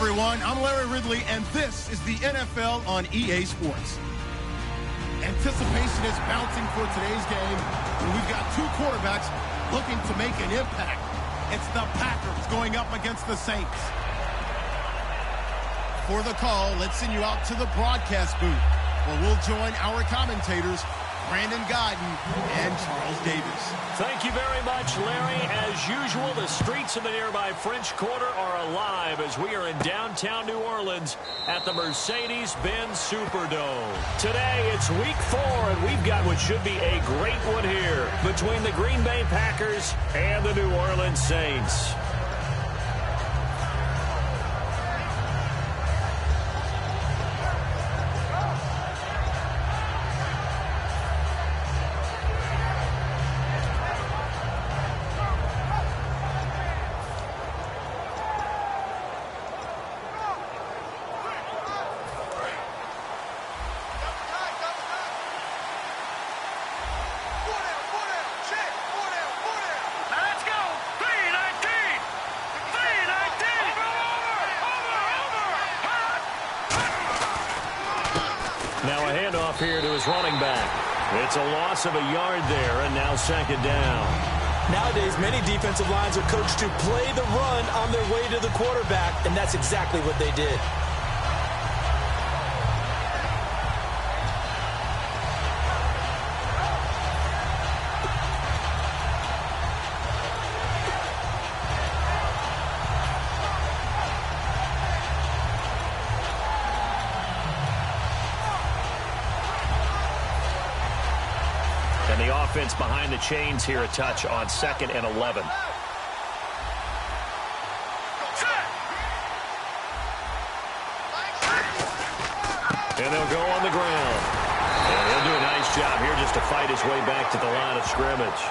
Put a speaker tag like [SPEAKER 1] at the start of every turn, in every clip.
[SPEAKER 1] everyone. I'm Larry Ridley, and this is the NFL on EA Sports. Anticipation is mounting for today's game, and we've got two quarterbacks looking to make an impact. It's the Packers going up against the Saints. For the call, let's send you out to the broadcast booth, where we'll join our commentators, Brandon Godden and Charles Davis.
[SPEAKER 2] Thank you very much, Larry. As usual, the streets of the nearby French Quarter are alive as we are in downtown New Orleans at the Mercedes-Benz Superdome. Today, it's week 4, and we've got what should be a great one here between the Green Bay Packers and the New Orleans Saints.
[SPEAKER 3] Now a handoff here to his running back. It's a loss of a yard there, and now second down.
[SPEAKER 4] Nowadays, many defensive lines are coached to play the run on their way to the quarterback, and that's exactly what they did.
[SPEAKER 3] And the offense behind the chains here a touch on 2nd and 11. And they'll go on the ground. And he'll do a nice job here just to fight his way back to the line of scrimmage.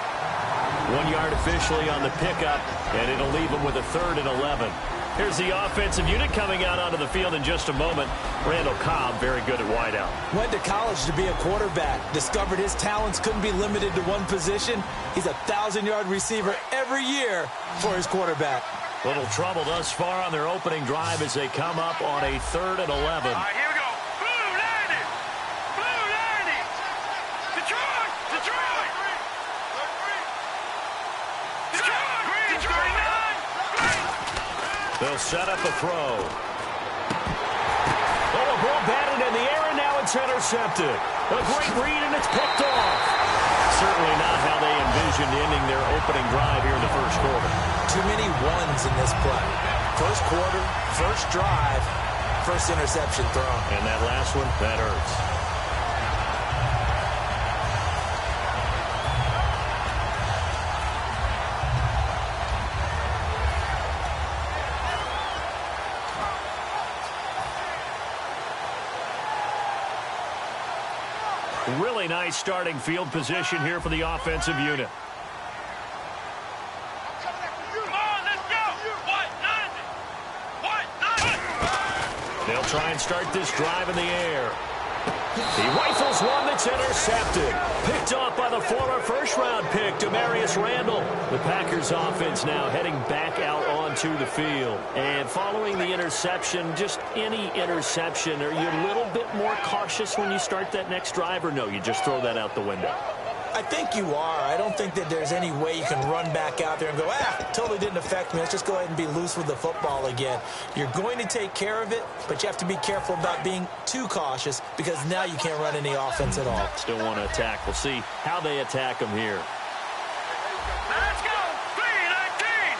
[SPEAKER 3] 1 yard officially on the pickup, and it'll leave him with a 3rd and 11. Here's the offensive unit coming out onto the field in just a moment. Randall Cobb, very good at wideout.
[SPEAKER 4] Went to college to be a quarterback. Discovered his talents couldn't be limited to one position. He's a 1,000-yard receiver every year for his quarterback.
[SPEAKER 3] Little trouble thus far on their opening drive as they come up on a 3rd and 11.
[SPEAKER 5] All right, here we go. Blue 90. Blue 90. Detroit. Detroit. Detroit. Detroit 9.
[SPEAKER 3] They'll set up a throw. Oh, a ball batted in the air, and now it's intercepted. A great read, and it's picked off. Certainly not how they envisioned ending their opening drive here in the first quarter.
[SPEAKER 4] Too many ones in this play. First quarter, first drive, first interception thrown.
[SPEAKER 3] And that last one, that hurts. Really nice starting field position here for the offensive unit.
[SPEAKER 5] Come on, let's go. What? 90.
[SPEAKER 3] They'll try and start this drive in the air. He rifles one that's intercepted. Picked off by the former first-round pick, Demarius Randall. The Packers offense now heading back out onto the field. And following the interception, just any interception, are you a little bit more cautious when you start that next drive, or no, you just throw that out the window?
[SPEAKER 4] I think you are. I don't think that there's any way you can run back out there and go, totally didn't affect me. Let's just go ahead and be loose with the football again. You're going to take care of it, but you have to be careful about being too cautious because now you can't run any offense at all.
[SPEAKER 3] Still want to attack. We'll see how they attack them here.
[SPEAKER 5] Let's go. 319.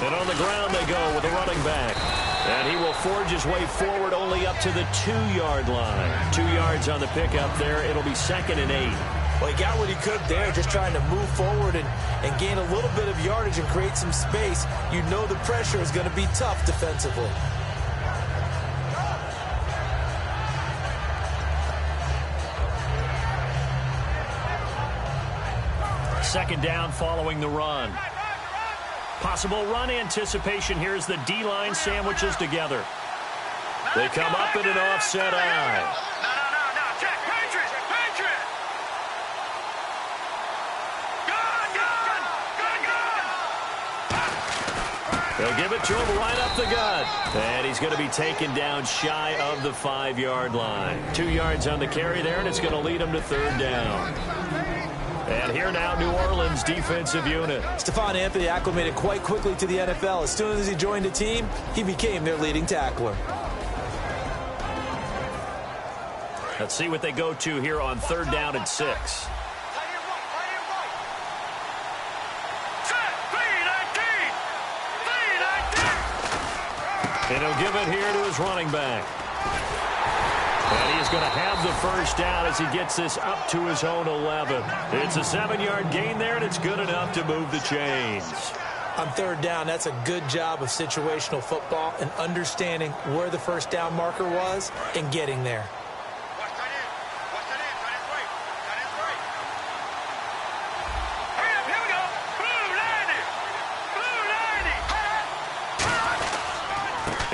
[SPEAKER 5] 319.
[SPEAKER 3] And on the ground they go with a running back. And he will forge his way forward only up to the 2-yard line. 2 yards on the pickup there. It'll be 2nd and 8.
[SPEAKER 4] Well, he got what he could there, just trying to move forward and gain a little bit of yardage and create some space. You know the pressure is going to be tough defensively.
[SPEAKER 3] Second down following the run. Possible run anticipation. Here's the D-line sandwiches together. They come up in an offset eye.
[SPEAKER 5] No. Check. Patriot.
[SPEAKER 2] They'll give it to him right up the gut. And he's going to be taken down shy of the 5-yard line. 2 yards on the carry there, and it's going to lead him to 3rd down. And here now, New Orleans defensive unit.
[SPEAKER 4] Stephon Anthony acclimated quite quickly to the NFL. As soon as he joined the team, he became their leading tackler.
[SPEAKER 2] Let's see what they go to here on 3rd down and 6. And he'll give it here to his running back. And he's going to have the 1st down as he gets this up to his own 11. It's a 7-yard gain there, and it's good enough to move the chains.
[SPEAKER 4] On 3rd down, that's a good job of situational football and understanding where the 1st down marker was and getting there.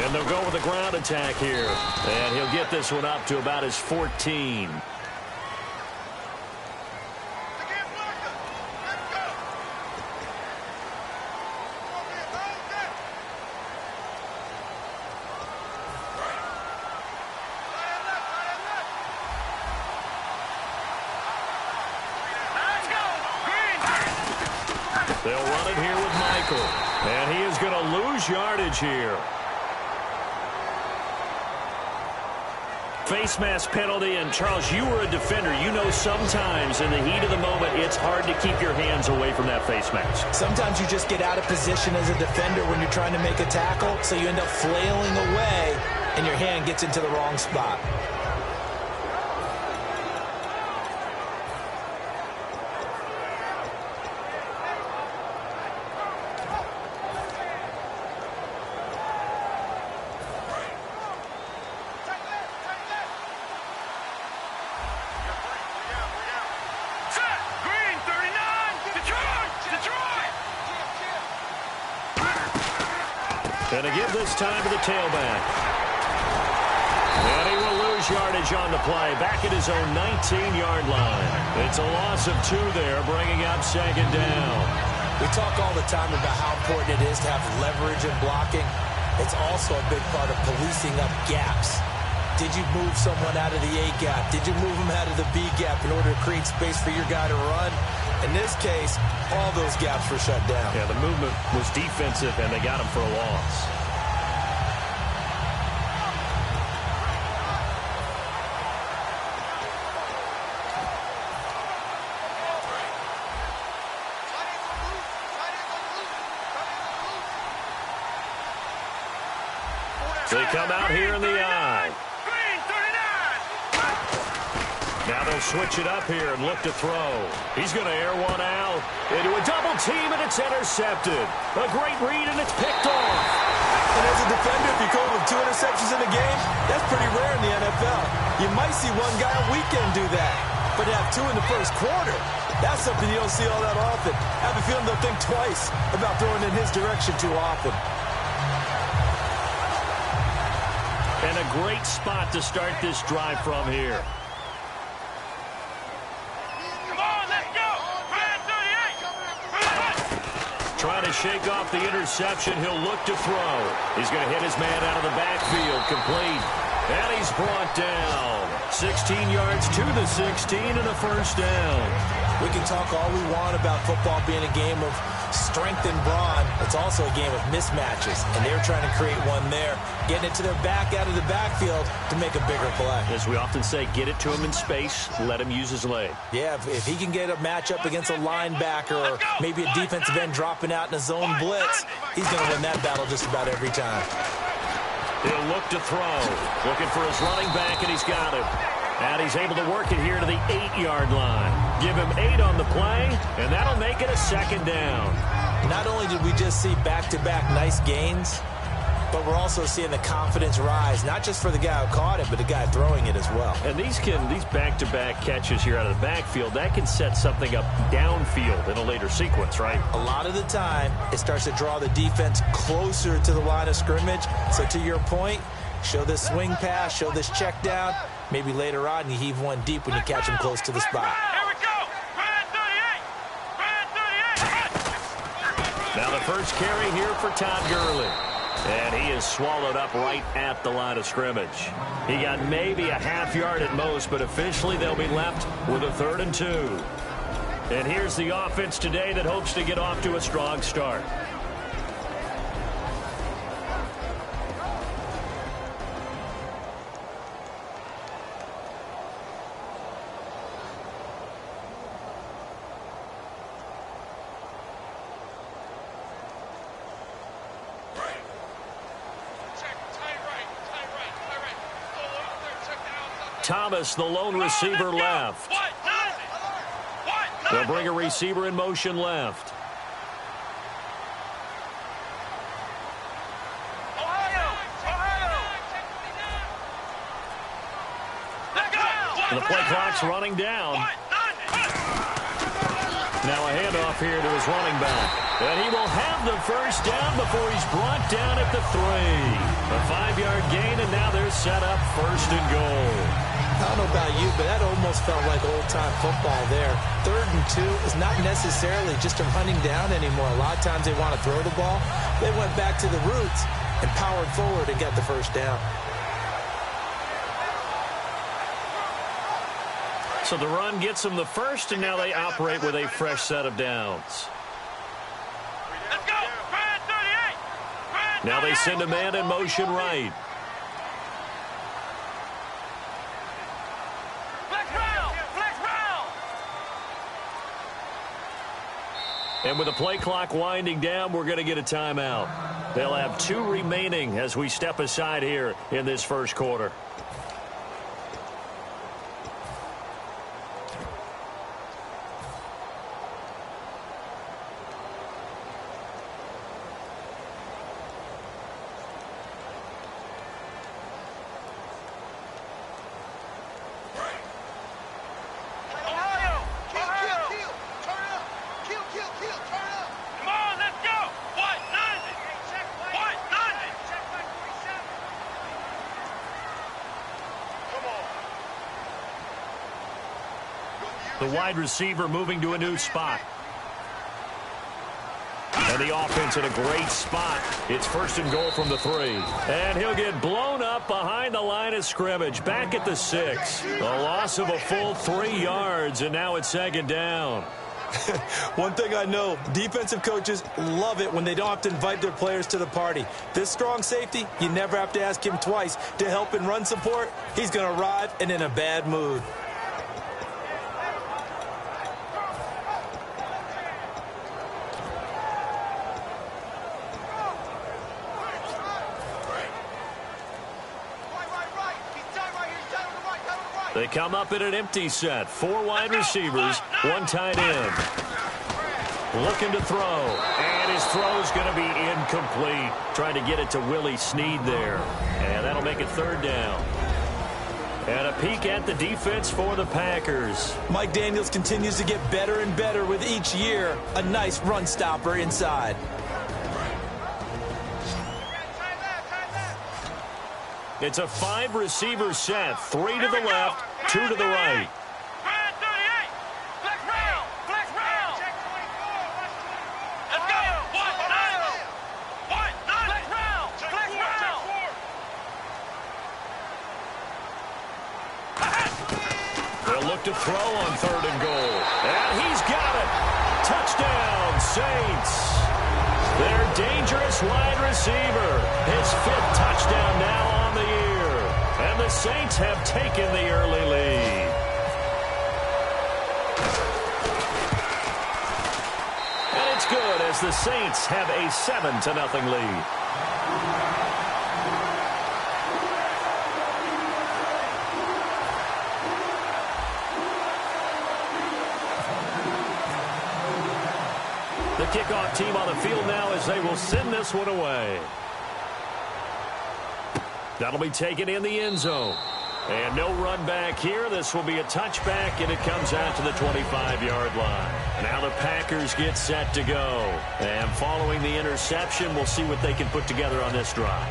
[SPEAKER 2] And they'll go with a ground attack here. And he'll get this one up to about his 14. They'll run it here with Michael. And he is going to lose yardage here. Face mask penalty, and Charles, you were a defender. You know sometimes in the heat of the moment, it's hard to keep your hands away from that face mask.
[SPEAKER 4] Sometimes you just get out of position as a defender when you're trying to make a tackle, so you end up flailing away, and your hand gets into the wrong spot.
[SPEAKER 2] Going to give this time to the tailback. And he will lose yardage on the play, back at his own 19-yard line. It's a loss of 2 there, bringing up 2nd down.
[SPEAKER 4] We talk all the time about how important it is to have leverage in blocking. It's also a big part of policing up gaps. Did you move someone out of the A gap? Did you move him out of the B gap in order to create space for your guy to run? In this case, all those gaps were shut down.
[SPEAKER 2] Yeah, the movement was defensive, and they got him for a loss. They come out here in the eye. Now they'll switch it up here and look to throw. He's going to air one out into a double team, and it's intercepted. A great read, and it's picked off.
[SPEAKER 4] And as a defender, if you go with 2 interceptions in a game, that's pretty rare in the NFL. You might see one guy a weekend do that, but to have 2 in the first quarter, that's something you don't see all that often. I have a feeling they'll think twice about throwing in his direction too often.
[SPEAKER 2] And a great spot to start this drive from here. Trying to shake off the interception. He'll look to throw. He's going to hit his man out of the backfield. Complete. And he's brought down. 16 yards to the 16 and a 1st down.
[SPEAKER 4] We can talk all we want about football being a game of strength and brawn. It's also a game of mismatches, and they're trying to create one there, getting it to their back out of the backfield to make a bigger play.
[SPEAKER 2] As we often say, get it to him in space, let him use his leg.
[SPEAKER 4] Yeah, if he can get a matchup against a linebacker or maybe a defensive end dropping out in a zone blitz, he's going to win that battle just about every time.
[SPEAKER 2] He'll look to throw, looking for his running back, and he's got him. And he's able to work it here to the 8-yard line. Give him 8 on the play, and that'll make it a 2nd down.
[SPEAKER 4] Not only did we just see back-to-back nice gains, but we're also seeing the confidence rise, not just for the guy who caught it, but the guy throwing it as well.
[SPEAKER 2] And these back-to-back catches here out of the backfield, that can set something up downfield in a later sequence, right?
[SPEAKER 4] A lot of the time, it starts to draw the defense closer to the line of scrimmage. So to your point, show this swing pass, show this check down. Maybe later on, you heave one deep when you catch him close to the spot.
[SPEAKER 5] Here we go.
[SPEAKER 2] Now the first carry here for Todd Gurley. And he is swallowed up right at the line of scrimmage. He got maybe a half yard at most, but officially they'll be left with a 3rd and 2. And here's the offense today that hopes to get off to a strong start. Thomas, the lone receiver, left. They'll bring a receiver in motion left. The play clock's running down. Now a handoff here to his running back. And he will have the first down before he's brought down at the 3. A 5-yard gain, and now they're set up 1st and goal.
[SPEAKER 4] I don't know about you, but that almost felt like old-time football there. 3rd and 2 is not necessarily just a running down anymore. A lot of times they want to throw the ball. They went back to the roots and powered forward and got the first down.
[SPEAKER 2] So the run gets them the first, and now they operate with a fresh set of downs.
[SPEAKER 5] Let's go! Brad 38!
[SPEAKER 2] Now they send a man in motion right. And with the play clock winding down, we're going to get a timeout. They'll have 2 remaining as we step aside here in this first quarter. The wide receiver moving to a new spot. And the offense in a great spot. It's 1st and goal from the 3. And he'll get blown up behind the line of scrimmage. Back at the 6. A loss of a full 3 yards, and now it's 2nd down.
[SPEAKER 4] One thing I know, defensive coaches love it when they don't have to invite their players to the party. This strong safety, you never have to ask him twice to help in run support. He's going to arrive and in a bad mood.
[SPEAKER 2] They come up in an empty set. 4 wide receivers, 1 tight end. Looking to throw. And his throw's going to be incomplete. Trying to get it to Willie Snead there. And that'll make it 3rd down. And a peek at the defense for the Packers.
[SPEAKER 4] Mike Daniels continues to get better and better with each year. A nice run stopper inside.
[SPEAKER 2] It's a 5-receiver set. 3 to the left, 2 to the right.
[SPEAKER 5] Brad 38! Flex round! Flex round! Let's go! What? 9! Flex round! Flex round!
[SPEAKER 2] They'll look to throw on 3rd and goal. And he's got it. Touchdown, Saints. Their dangerous wide receiver. His 5th touchdown now on the year. And the Saints have taken the early lead. And it's good as the Saints have a 7-0 lead. The kickoff team on the field now as they will send this one away. That'll be taken in the end zone. And no run back here. This will be a touchback, and it comes out to the 25-yard line. Now the Packers get set to go. And following the interception, we'll see what they can put together on this drive.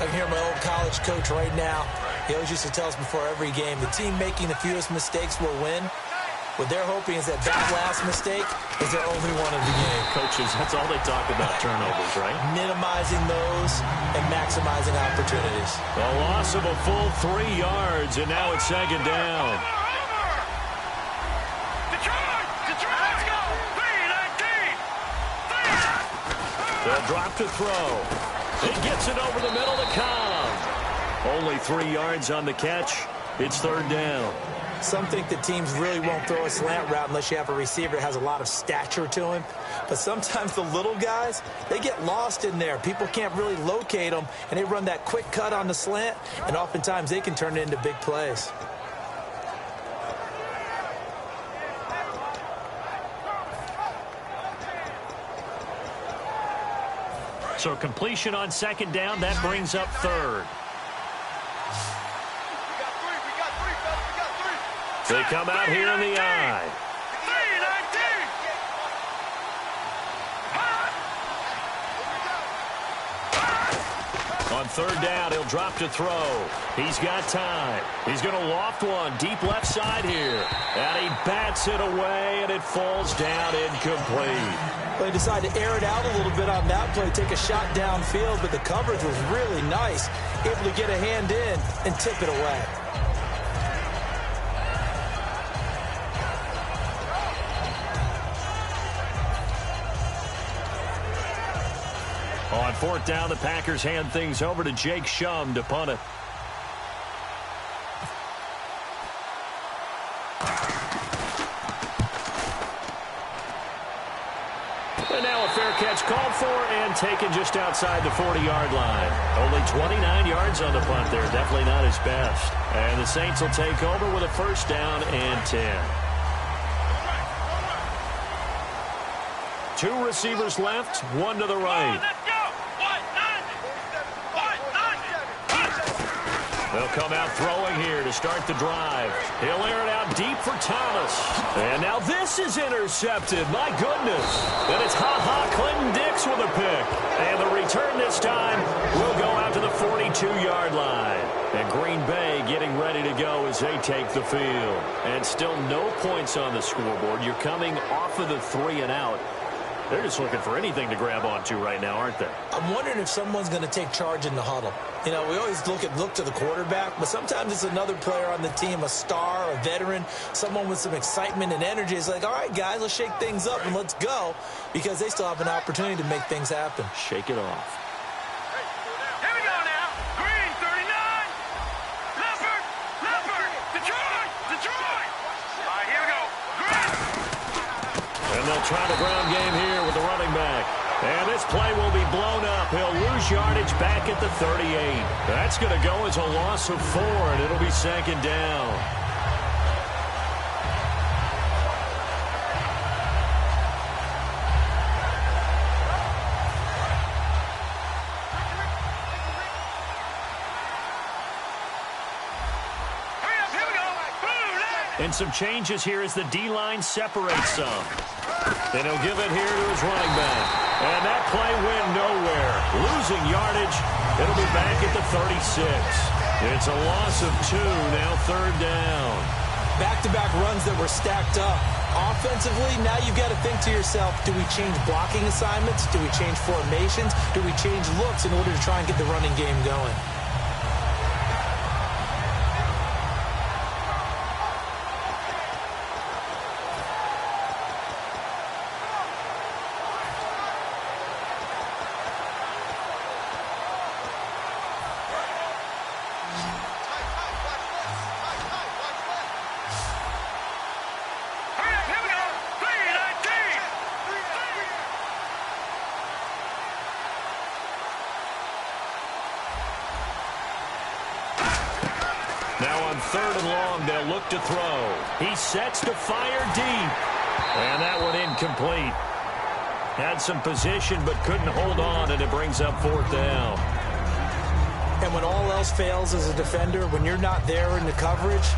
[SPEAKER 4] I can hear my old college coach right now. He always used to tell us before every game, the team making the fewest mistakes will win. What they're hoping is that last mistake is their only one of the game.
[SPEAKER 2] Coaches, that's all they talk about, turnovers, right?
[SPEAKER 4] Minimizing those and maximizing opportunities.
[SPEAKER 2] A loss of a full 3 yards, and now it's second down.
[SPEAKER 5] Detroit! Let's go! 3-19!
[SPEAKER 2] They'll drop to throw. He gets it over the middle to Cobb. Only 3 yards on the catch. It's third down.
[SPEAKER 4] Some think that teams really won't throw a slant route unless you have a receiver that has a lot of stature to him. But sometimes the little guys, they get lost in there. People can't really locate them, and they run that quick cut on the slant, and oftentimes they can turn it into big plays.
[SPEAKER 2] So completion on second down, that brings up third. They come out here in the eye.
[SPEAKER 5] 3-19!
[SPEAKER 2] On third down, he'll drop to throw. He's got time. He's going to loft one deep left side here. And he bats it away, and it falls down incomplete.
[SPEAKER 4] They decided to air it out a little bit on that play, take a shot downfield, but the coverage was really nice. Able to get a hand in and tip it away.
[SPEAKER 2] On fourth down, the Packers hand things over to Jake Shum to punt it. And now a fair catch called for and taken just outside the 40-yard line. Only 29 yards on the punt there. Definitely not his best. And the Saints will take over with a first down and 10. 2 receivers left, 1 to the right. They'll come out throwing here to start the drive. He'll air it out deep for Thomas. And now this is intercepted. My goodness. And it's Clinton Dix with a pick. And the return this time will go out to the 42-yard line. And Green Bay getting ready to go as they take the field. And still no points on the scoreboard. You're coming off of the 3 and out. They're just looking for anything to grab onto right now, aren't they?
[SPEAKER 4] I'm wondering if someone's going to take charge in the huddle. You know, we always look to the quarterback, but sometimes it's another player on the team, a star, a veteran, someone with some excitement and energy. It's like, all right, guys, let's shake things up and let's go, because they still have an opportunity to make things happen.
[SPEAKER 2] Shake it off.
[SPEAKER 5] Here we go now. Green, 39. Leopard. Detroit. All right, here we go. Green.
[SPEAKER 2] And they'll try the ground game here with the running back. And this play will be blown up. He'll lose yardage back at the 38. That's going to go as a loss of 4, and it'll be second down.
[SPEAKER 5] Here we go.
[SPEAKER 2] And some changes here as the D-line separates some. And he'll give it here to his running back. And that play went nowhere. Losing yardage. It'll be back at the 36. It's a loss of 2, now third down.
[SPEAKER 4] Back-to-back runs that were stacked up. Offensively, now you've got to think to yourself, do we change blocking assignments? Do we change formations? Do we change looks in order to try and get the running game going?
[SPEAKER 2] Now on third and long, they'll look to throw. He sets to fire deep. And that one incomplete. Had some position but couldn't hold on, and it brings up fourth down.
[SPEAKER 4] And when all else fails as a defender, when you're not there in the coverage,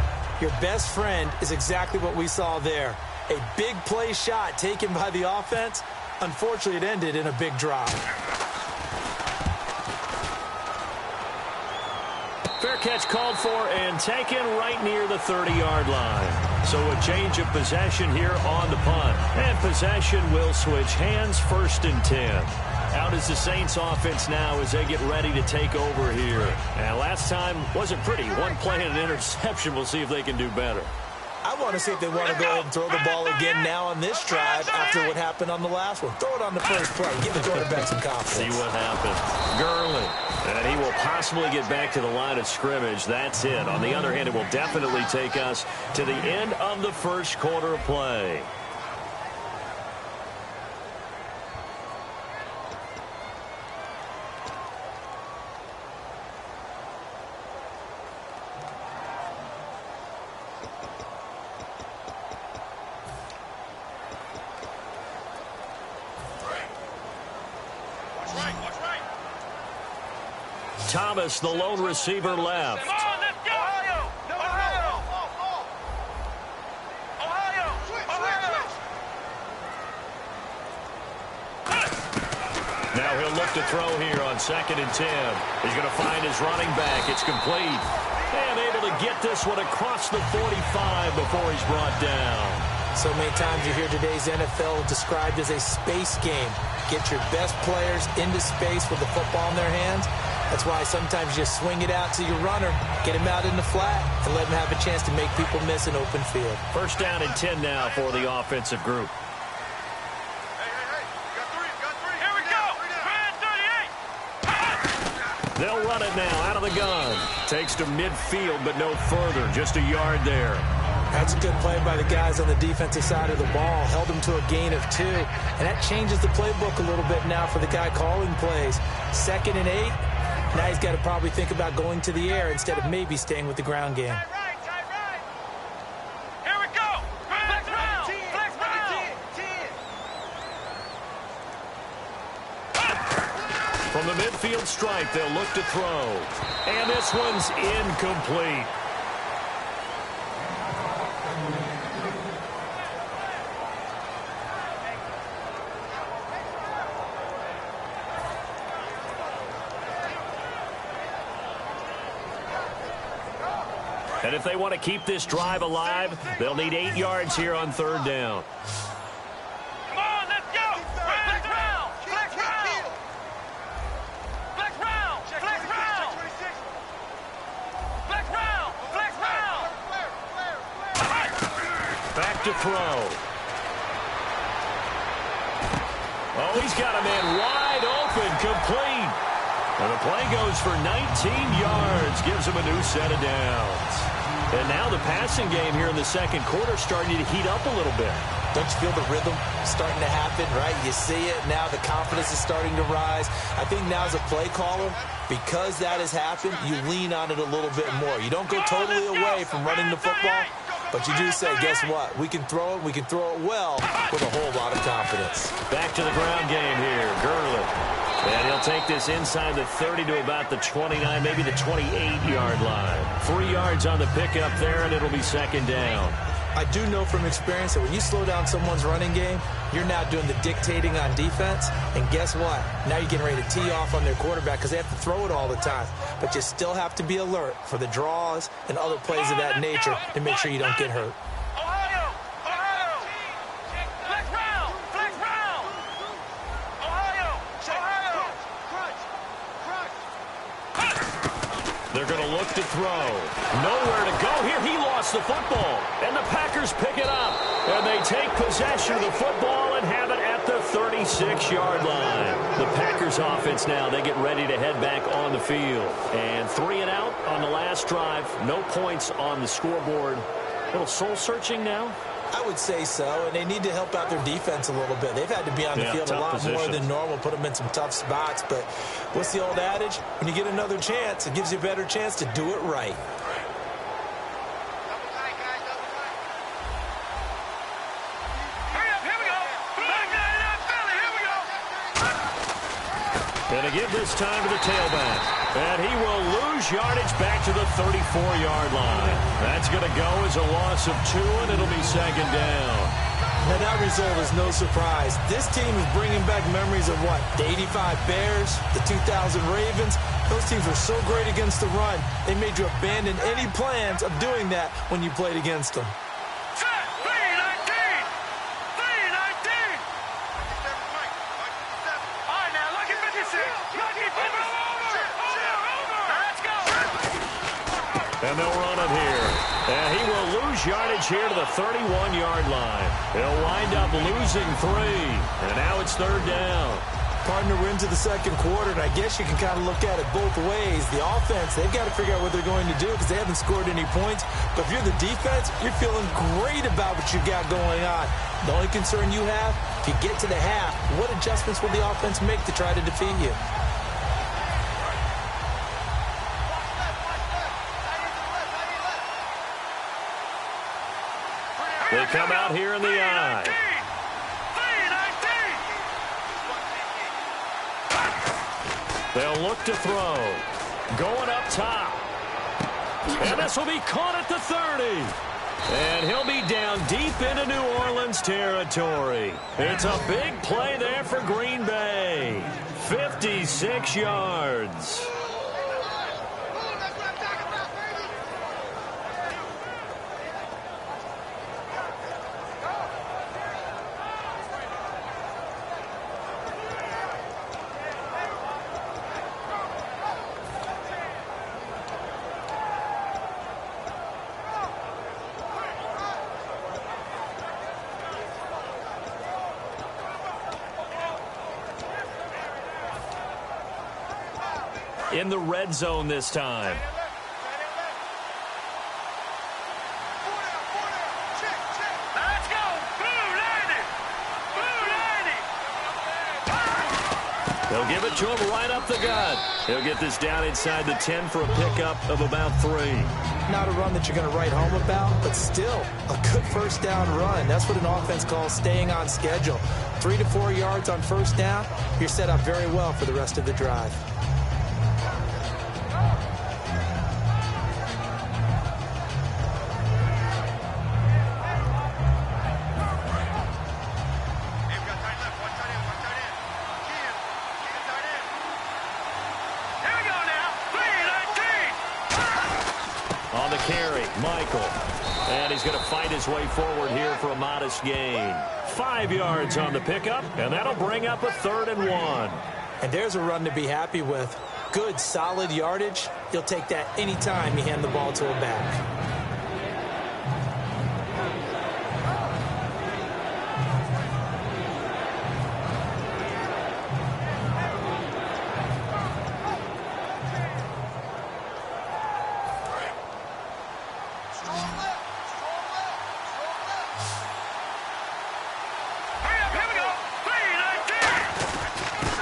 [SPEAKER 4] your best friend is exactly what we saw there. A big play shot taken by the offense. Unfortunately, it ended in a big drop.
[SPEAKER 2] Fair catch called for and taken right near the 30-yard line. So a change of possession here on the punt. And possession will switch hands, 1st and 10. Out is the Saints offense now as they get ready to take over here. And last time wasn't pretty. One play and an interception. We'll see if they can do better.
[SPEAKER 4] I want to see if they want to go ahead and throw the ball again now on this drive after what happened on the last one. Throw it on the first play. Give the quarterback some confidence.
[SPEAKER 2] See what happens. Gurley. And he will possibly get back to the line of scrimmage. That's it. On the other hand, it will definitely take us to the end of the first quarter of play. Thomas, the lone receiver, left.
[SPEAKER 5] Come on, let's go! Ohio! Ohio! Ohio! Ohio!
[SPEAKER 2] Now he'll look to throw here on 2nd and 10. He's going to find his running back. It's complete. And able to get this one across the 45 before he's brought down.
[SPEAKER 4] So many times you hear today's NFL described as a space game. Get your best players into space with the football in their hands. That's why sometimes you just swing it out to your runner, get him out in the flat, and let him have a chance to make people miss an open field.
[SPEAKER 2] 1st down and 10 now for the offensive group.
[SPEAKER 5] Hey, got three. Here we go! Man 38!
[SPEAKER 2] They'll run it now out of the gun. Takes to midfield, but no further. Just a yard there.
[SPEAKER 4] That's a good play by the guys on the defensive side of the ball. Held them to a gain of 2. And that changes the playbook a little bit now for the guy calling plays. 2nd and 8. Now he's got to probably think about going to the air instead of maybe staying with the ground game.
[SPEAKER 5] Right. Here we go! Flex round! Flex round!
[SPEAKER 2] From the midfield stripe, they'll look to throw. And this one's incomplete. And if they want to keep this drive alive, they'll need 8 yards here on 3rd down.
[SPEAKER 5] Come on, let's go! Flex round! Flex round! Flex round! Flex round! Flex round! Flex round!
[SPEAKER 2] Back to throw. Oh, he's got a man wide open, complete. And the play goes for 19 yards, gives him a new set of downs. And now the passing game here in the 2nd quarter starting to heat up a little bit.
[SPEAKER 4] Don't you feel the rhythm starting to happen, right? You see it. Now the confidence is starting to rise. I think now as a play caller, because that has happened, you lean on it a little bit more. You don't go totally away from running the football, but you do say, guess what? We can throw it. We can throw it well with a whole lot of confidence.
[SPEAKER 2] Back to the ground game here. Gurley. And he'll take this inside the 30 to about the 29, maybe the 28-yard line. 3 yards on the pickup there, and it'll be 2nd down.
[SPEAKER 4] I do know from experience that when you slow down someone's running game, you're now doing the dictating on defense. And guess what? Now you're getting ready to tee off on their quarterback because they have to throw it all the time. But you still have to be alert for the draws and other plays of that nature to make sure you don't get hurt.
[SPEAKER 5] Ohio! Ohio! Flex round! Flex round! Ohio! Ohio!
[SPEAKER 2] They're going to look to throw. Nowhere to go here. He lost the football. And the Packers pick it up. And they take possession of the football and have it at the 36-yard line. The Packers offense now, they get ready to head back on the field. And 3 and out on the last drive. No points on the scoreboard. A little soul-searching now.
[SPEAKER 4] I would say so, and they need to help out their defense a little bit. They've had to be on the field a lot more than normal, put them in some tough spots. But what's the old adage? When you get another chance, it gives you a better chance to do it right.
[SPEAKER 5] Hurry up, here we go! Back 99 Philly, here we go!
[SPEAKER 2] Going to give this time to the tailback. And he will lose yardage back to the 34-yard line. That's going to go as a loss of 2, and it'll be 2nd down.
[SPEAKER 4] Now, that result is no surprise. This team is bringing back memories of what? The 85 Bears, the 2000 Ravens. Those teams were so great against the run, they made you abandon any plans of doing that when you played against them.
[SPEAKER 2] And they'll run it here. And he will lose yardage here to the 31-yard line. He'll wind up losing 3. And now it's 3rd down.
[SPEAKER 4] Partner, we're into the second quarter, and I guess you can kind of look at it both ways. The offense, they've got to figure out what they're going to do because they haven't scored any points. But if you're the defense, you're feeling great about what you've got going on. The only concern you have, if you get to the half, what adjustments will the offense make to try to defeat you?
[SPEAKER 2] They come out here in the I. They'll look to throw. Going up top. And this will be caught at the 30. And he'll be down deep into New Orleans territory. It's a big play there for Green Bay. 56 yards. In the red zone this time.
[SPEAKER 5] Let's go. Blue 90. Blue 90.
[SPEAKER 2] They'll give it to him right up the gut. He'll get this down inside the 10 for a pickup of about 3.
[SPEAKER 4] Not a run that you're going to write home about, but still a good first down run. That's what an offense calls staying on schedule. 3 to 4 yards on first down, you're set up very well for the rest of the drive.
[SPEAKER 2] And he's going to fight his way forward here for a modest gain. 5 yards on the pickup, and that'll bring up a 3rd and 1.
[SPEAKER 4] And there's a run to be happy with. Good, solid yardage. You'll take that anytime you hand the ball to a back.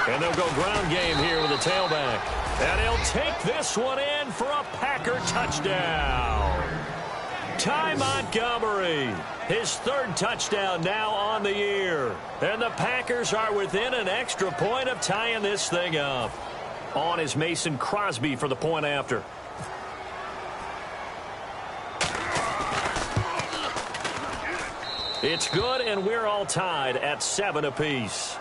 [SPEAKER 2] And they'll go ground game here with a tailback. And he'll take this one in for a Packer touchdown. Ty Montgomery, his 3rd touchdown now on the year. And the Packers are within an extra point of tying this thing up. On is Mason Crosby for the point after. It's good, and we're all tied at 7 apiece.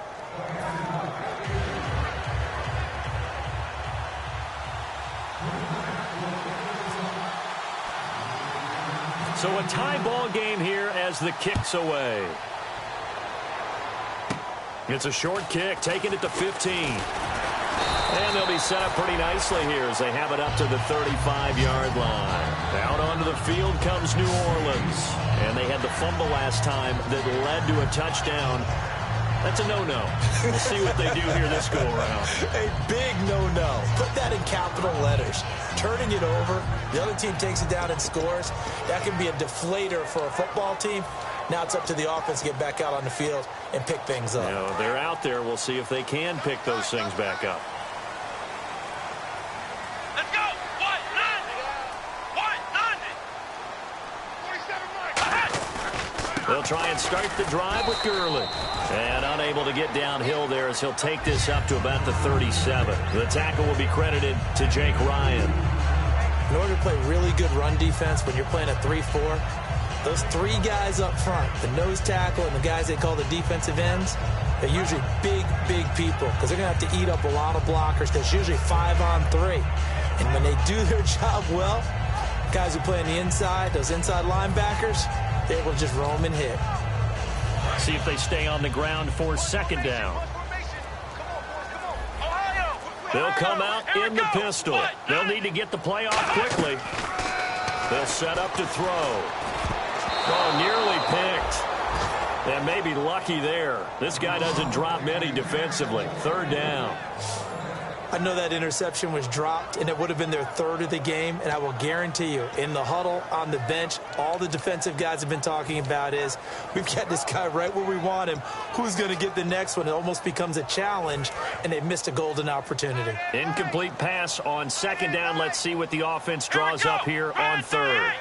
[SPEAKER 2] So a tie ball game here as the kick's away. It's a short kick, taking it to 15. And they'll be set up pretty nicely here as they have it up to the 35-yard line. Out onto the field comes New Orleans. And they had the fumble last time that led to a touchdown. That's a no-no. We'll see what they do here this go-around.
[SPEAKER 4] A big no-no. Put that in capital letters. Turning it over, the other team takes it down and scores. That can be a deflator for a football team. Now it's up to the offense to get back out on the field and pick things up.
[SPEAKER 2] You know, they're out there. We'll see if they can pick those things back up.
[SPEAKER 5] Let's go. 190. 47
[SPEAKER 2] They'll try and start the drive with Gurley. And unable to get downhill there as he'll take this up to about the 37. The tackle will be credited to Jake Ryan.
[SPEAKER 4] In order to play really good run defense when you're playing a 3-4, those 3 guys up front, the nose tackle and the guys they call the defensive ends, they're usually big, big people because they're going to have to eat up a lot of blockers. There's usually 5 on 3. And when they do their job well, guys who play on the inside, those inside linebackers, they're able to just roam and hit.
[SPEAKER 2] See if they stay on the ground for 2nd down.
[SPEAKER 5] Ohio.
[SPEAKER 2] They'll come out in the pistol. They'll need to get the play off quickly. They'll set up to throw. Oh, nearly picked. And maybe lucky there. This guy doesn't drop many defensively. Third down.
[SPEAKER 4] I know that interception was dropped, and it would have been their third of the game, and I will guarantee you, in the huddle, on the bench, all the defensive guys have been talking about is, we've got this guy right where we want him. Who's going to get the next one? It almost becomes a challenge, and they've missed a golden opportunity.
[SPEAKER 2] Incomplete pass on second down. Let's see what the offense draws up here on third.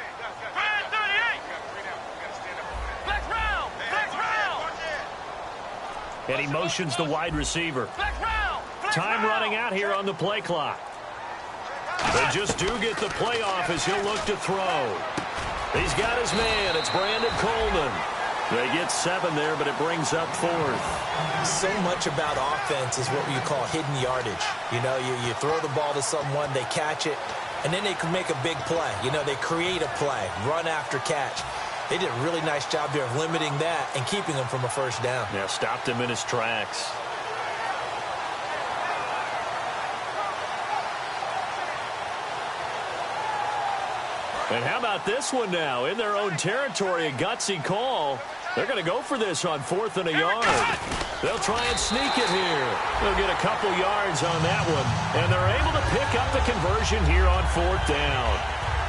[SPEAKER 2] And he motions the wide receiver. Time running out here on the play clock. They just do get the play off as he'll look to throw. He's got his man. It's Brandon Coleman. They get 7 there, but it brings up 4th.
[SPEAKER 4] So much about offense is what you call hidden yardage. You know, you throw the ball to someone, they catch it, and then they can make a big play. You know, they create a play, run after catch. They did a really nice job there of limiting that and keeping him from a first down.
[SPEAKER 2] Yeah, stopped him in his tracks. And how about this one now? In their own territory, a gutsy call. They're going to go for this on 4th and a yard. They'll try and sneak it here. They'll get a couple yards on that one. And they're able to pick up the conversion here on 4th down.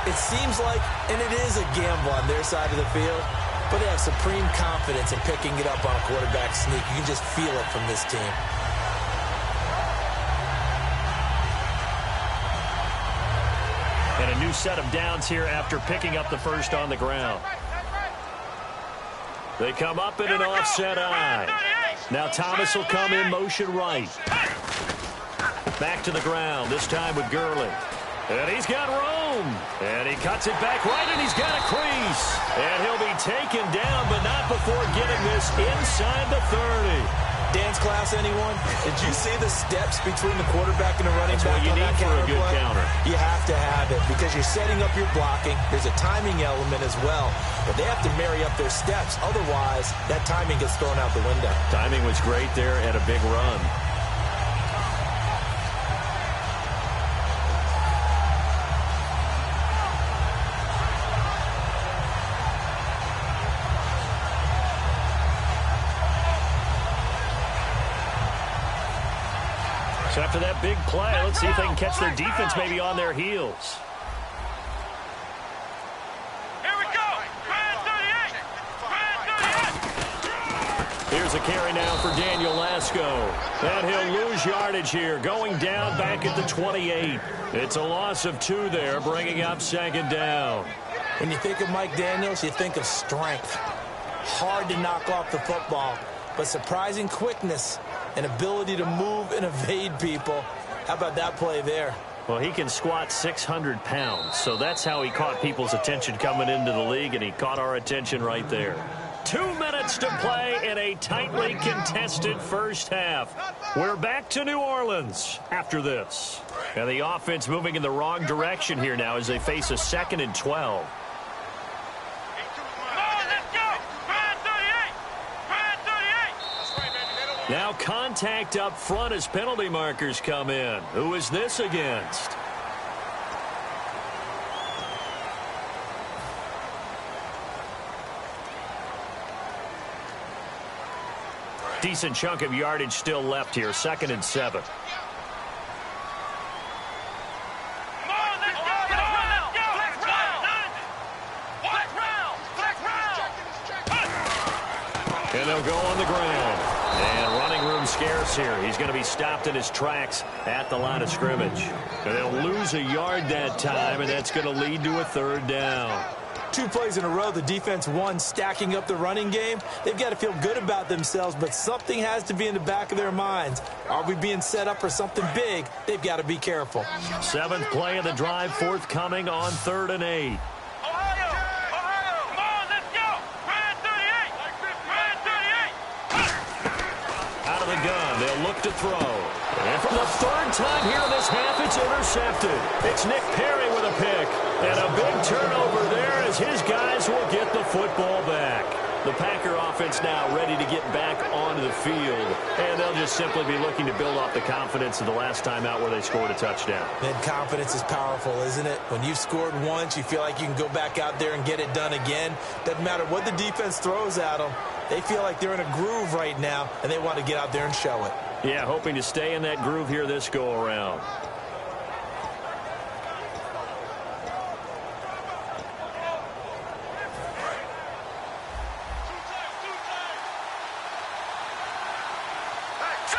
[SPEAKER 4] It seems like, and it is a gamble on their side of the field, but they have supreme confidence in picking it up on a quarterback sneak. You can just feel it from this team.
[SPEAKER 2] And a new set of downs here after picking up the first on the ground. They come up in an offset eye. Now Thomas will come in motion right. Back to the ground, this time with Gurley. And he's got room. And he cuts it back right, and he's got a crease. And he'll be taken down, but not before getting this inside the 30.
[SPEAKER 4] Dance class, anyone? Did you see the steps between the quarterback and the running back?
[SPEAKER 2] That's what you need for a good counter.
[SPEAKER 4] You have to have it because you're setting up your blocking. There's a timing element as well. But they have to marry up their steps. Otherwise, that timing gets thrown out the window.
[SPEAKER 2] Timing was great there and a big run. So after that big play, let's see if they can catch their defense maybe on their heels.
[SPEAKER 5] Here we go.
[SPEAKER 2] Here's a carry now for Daniel Lasco. And he'll lose yardage here, going down back at the 28. It's a loss of 2 there, bringing up second down.
[SPEAKER 4] When you think of Mike Daniels, you think of strength. Hard to knock off the football, but surprising quickness and ability to move and evade people. How about that play there?
[SPEAKER 2] Well, he can squat 600 pounds, so that's how he caught people's attention coming into the league, and he caught our attention right there. 2 minutes to play in a tightly contested first half. We're back to New Orleans after this. And the offense moving in the wrong direction here now as they face a 2nd and 12. Now contact up front as penalty markers come in. Who is this against? Decent chunk of yardage still left here. 2nd and 7. And they'll go on the ground. And running room scarce here. He's going to be stopped in his tracks at the line of scrimmage. And they'll lose a yard that time, and that's going to lead to a 3rd down.
[SPEAKER 4] 2 plays in a row, the defense won, stacking up the running game. They've got to feel good about themselves, but something has to be in the back of their minds. Are we being set up for something big? They've got to be careful.
[SPEAKER 2] 7th play of the drive, forthcoming on 3rd and 8. The gun. They'll look to throw. And for the 3rd time here in this half, it's intercepted. It's Nick Perry with a pick. And a big turnover there as his guys will get the football back. The Packer offense now ready to get back onto the field, and they'll just simply be looking to build off the confidence of the last time out where they scored a touchdown.
[SPEAKER 4] And confidence is powerful, isn't it? When you've scored once, you feel like you can go back out there and get it done again. Doesn't matter what the defense throws at them. They feel like they're in a groove right now, and they want to get out there and show it.
[SPEAKER 2] Yeah, hoping to stay in that groove here this go-around.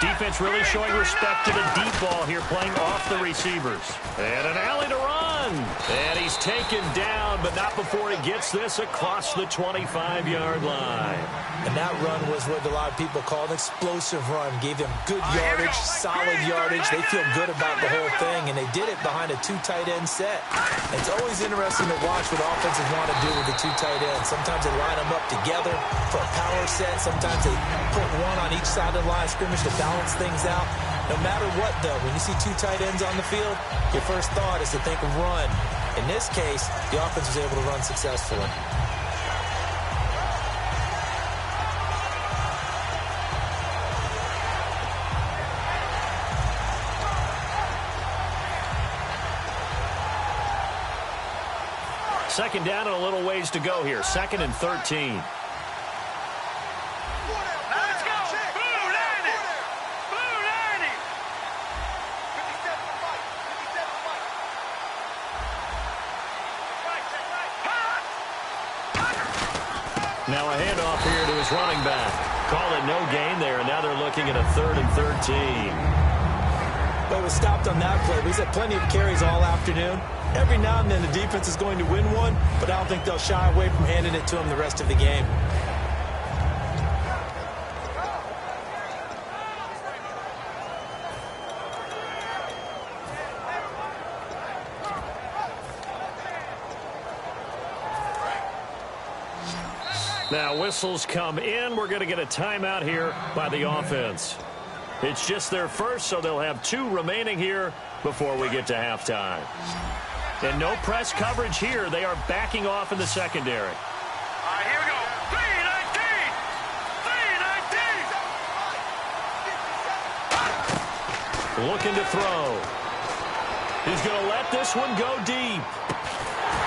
[SPEAKER 2] Defense really showing respect to the deep ball here, playing off the receivers. And an alley to run. And he's taken down, but not before he gets this across the 25-yard line.
[SPEAKER 4] And that run was what a lot of people call an explosive run. Gave them good yardage, solid yardage. They feel good about the whole thing, and they did it behind a two tight end set. It's always interesting to watch what offenses want to do with the two tight ends. Sometimes they line them up together for a power set. Sometimes they put one on each side of the line of scrimmage to balance things out. No matter what, though, when you see two tight ends on the field, your first thought is to think of run. In this case, the offense was able to run successfully.
[SPEAKER 2] Second down and a little ways to go here. 2nd and 13. Now a handoff here to his running back. Call it no gain there, and now they're looking at a 3rd and 13.
[SPEAKER 4] But it was stopped on that play. He's had plenty of carries all afternoon. Every now and then the defense is going to win one, but I don't think they'll shy away from handing it to him the rest of the game.
[SPEAKER 2] Now whistles come in. We're going to get a timeout here by the offense. It's just their first, so they'll have 2 remaining here before we get to halftime. And no press coverage here. They are backing off in the secondary.
[SPEAKER 5] All right, here we go. 3-19! 3-19!
[SPEAKER 2] Looking to throw. He's going to let this one go deep.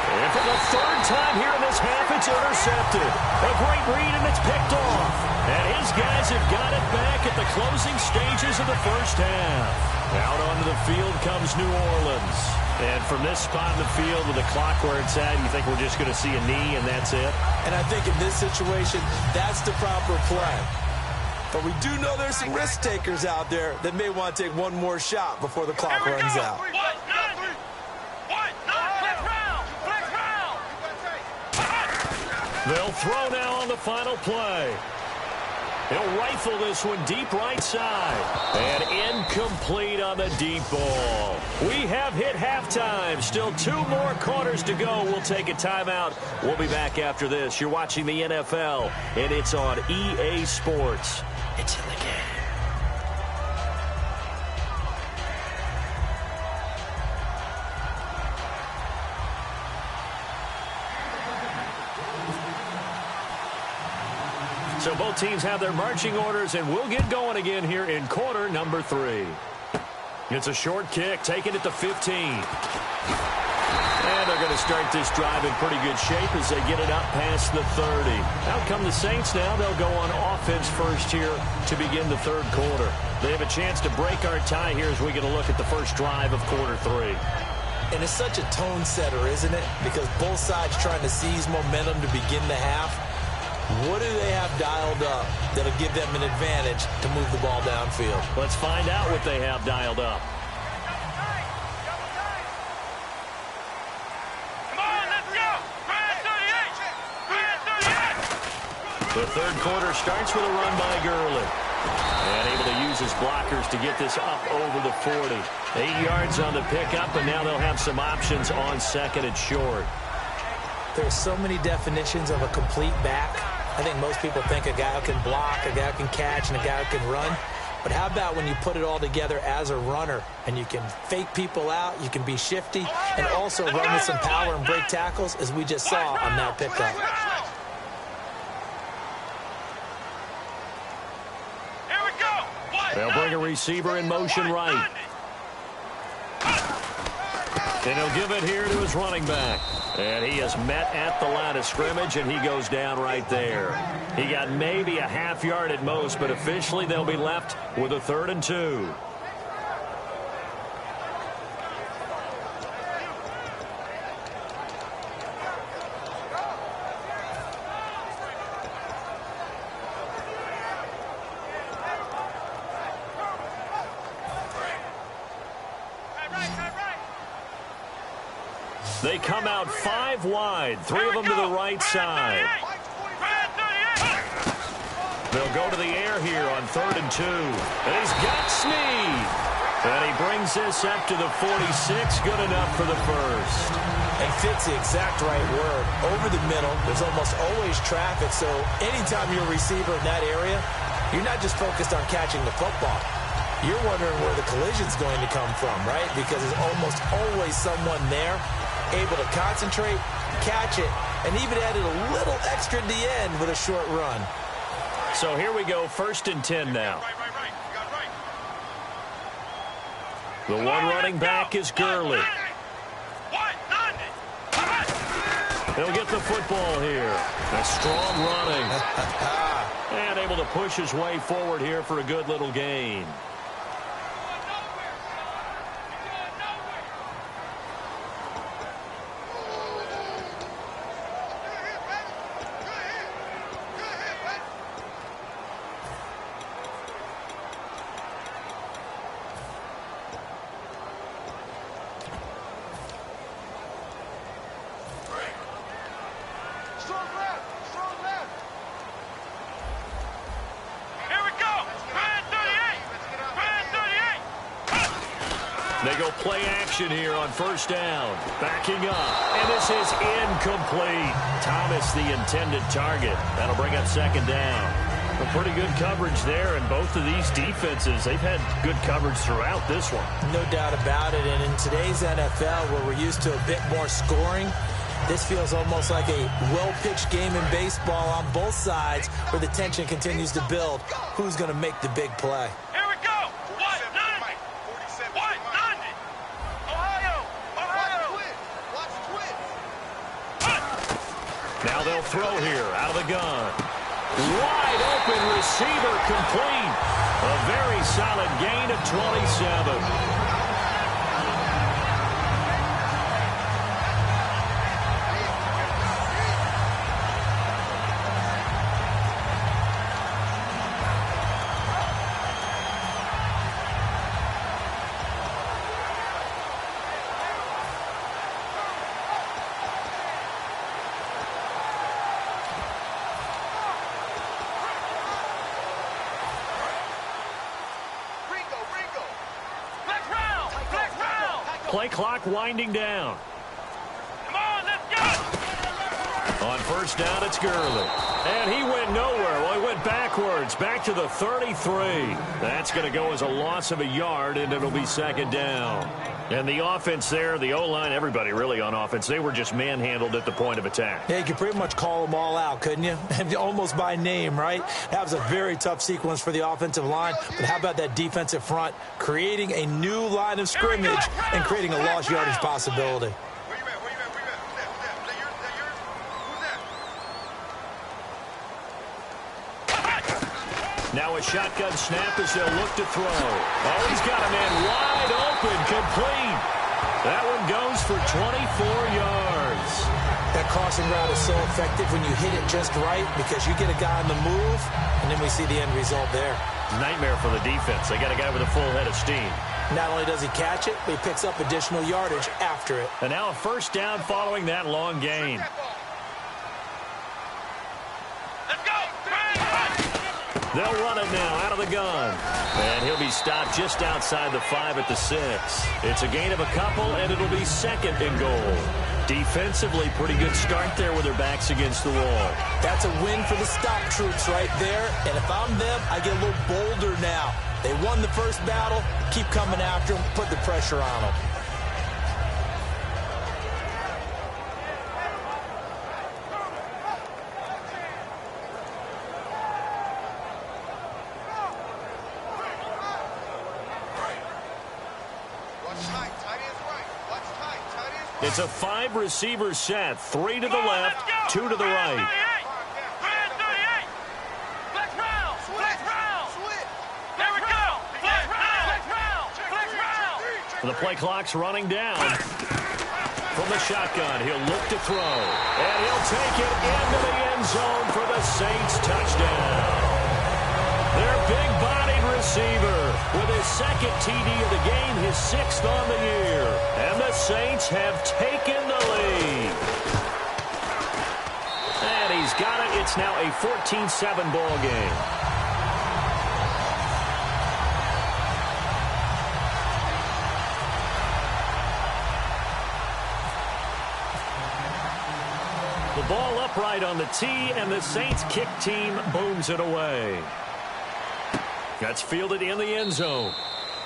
[SPEAKER 2] And for the 3rd time here in this half, it's intercepted. A great read, and it's picked off. And his guys have got it back at the closing stages of the first half. Out onto the field comes New Orleans. And from this spot in the field with the clock where it's at, you think we're just going to see a knee and that's it?
[SPEAKER 4] And I think in this situation, that's the proper play. But we do know there's some risk takers out there that may want to take one more shot before the clock runs out.
[SPEAKER 2] They'll throw now on the final play. He'll rifle this one deep right side. And incomplete on the deep ball. We have hit halftime. Still 2 more quarters to go. We'll take a timeout. We'll be back after this. You're watching the NFL, and it's on EA Sports. It's in the game. So both teams have their marching orders, and we'll get going again here in quarter number 3. It's a short kick, taking it to 15. And they're going to start this drive in pretty good shape as they get it up past the 30. Out come the Saints now. They'll go on offense first here to begin the 3rd quarter. They have a chance to break our tie here as we get a look at the first drive of quarter 3.
[SPEAKER 4] And it's such a tone setter, isn't it? Because both sides trying to seize momentum to begin the half. What do they have dialed up that'll give them an advantage to move the ball downfield?
[SPEAKER 2] Let's find out what they have dialed up.
[SPEAKER 5] Come on, let's go! 38! 38!
[SPEAKER 2] The 3rd quarter starts with a run by Gurley. And able to use his blockers to get this up over the 40. 8 yards on the pickup, and now they'll have some options on 2nd and short.
[SPEAKER 4] There's so many definitions of a complete back. I think most people think a guy who can block, a guy who can catch, and a guy who can run. But how about when you put it all together as a runner and you can fake people out, you can be shifty, and also run with some power and break tackles, as we just saw on that pickup.
[SPEAKER 5] Here
[SPEAKER 2] They'll bring a receiver in motion right. And he'll give it here to his running back. And he is met at the line of scrimmage, and he goes down right there. He got maybe a half yard at most, but officially they'll be left with a 3rd and 2. They come out 5 wide, 3 of them to the right side. They'll go to the air here on 3rd and 2. And he's got Snead. And he brings this up to the 46. Good enough for the first.
[SPEAKER 4] And fits the exact right word. Over the middle, there's almost always traffic. So anytime you're a receiver in that area, you're not just focused on catching the football. You're wondering where the collision's going to come from, right? Because there's almost always someone there able to concentrate, catch it, and even added a little extra at the end with a short run.
[SPEAKER 2] So here we go, 1st and 10 now. The one running back is Gurley. He'll get the football here. A strong running. And able to push his way forward here for a good little gain. They go play action here on 1st down. Backing up. And this is incomplete. Thomas, the intended target. That'll bring up 2nd down. Well, pretty good coverage there, and both of these defenses, they've had good coverage throughout this one.
[SPEAKER 4] No doubt about it. And in today's NFL, where we're used to a bit more scoring, this feels almost like a well-pitched game in baseball on both sides where the tension continues to build. Who's going to make the big play?
[SPEAKER 2] Now they'll throw here out of the gun. Wide open receiver complete. A very solid gain of 27. Play clock winding down.
[SPEAKER 5] Come on, let's go.
[SPEAKER 2] On 1st down, it's Gurley. And he went nowhere. Well, he went backwards, back to the 33. That's going to go as a loss of a yard, and it'll be 2nd down. And the offense there, the O-line, everybody really on offense, they were just manhandled at the point of attack.
[SPEAKER 4] Yeah, you could pretty much call them all out, couldn't you? Almost by name, right? That was a very tough sequence for the offensive line. But how about that defensive front creating a new line of scrimmage and creating a lost yardage possibility?
[SPEAKER 2] Now a shotgun snap as they'll look to throw. Oh, he's got a man wide open, complete. That one goes for 24 yards.
[SPEAKER 4] That crossing route is so effective when you hit it just right because you get a guy on the move, and then we see the end result there.
[SPEAKER 2] Nightmare for the defense. They got a guy with a full head of steam.
[SPEAKER 4] Not only does he catch it, but he picks up additional yardage after it.
[SPEAKER 2] And now a 1st down following that long gain. They'll run it now out of the gun. And he'll be stopped just outside the 5 at the 6. It's a gain of a couple, and it'll be 2nd and goal. Defensively, pretty good start there with their backs against the wall.
[SPEAKER 4] That's a win for the stop troops right there. And if I'm them, I get a little bolder now. They won the first battle. Keep coming after them. Put the pressure on them.
[SPEAKER 2] It's a 5-receiver set. 3 to the left, 2 to the right. The play clock's running down. From the shotgun, he'll look to throw. And he'll take it into the end zone for the Saints touchdown. Their big-bodied receiver with his second TD of the game, his 6th on the year. And the Saints have taken the lead. And he's got it. It's now a 14-7 ball game. The ball upright on the tee, and the Saints kick team booms it away. That's fielded in the end zone.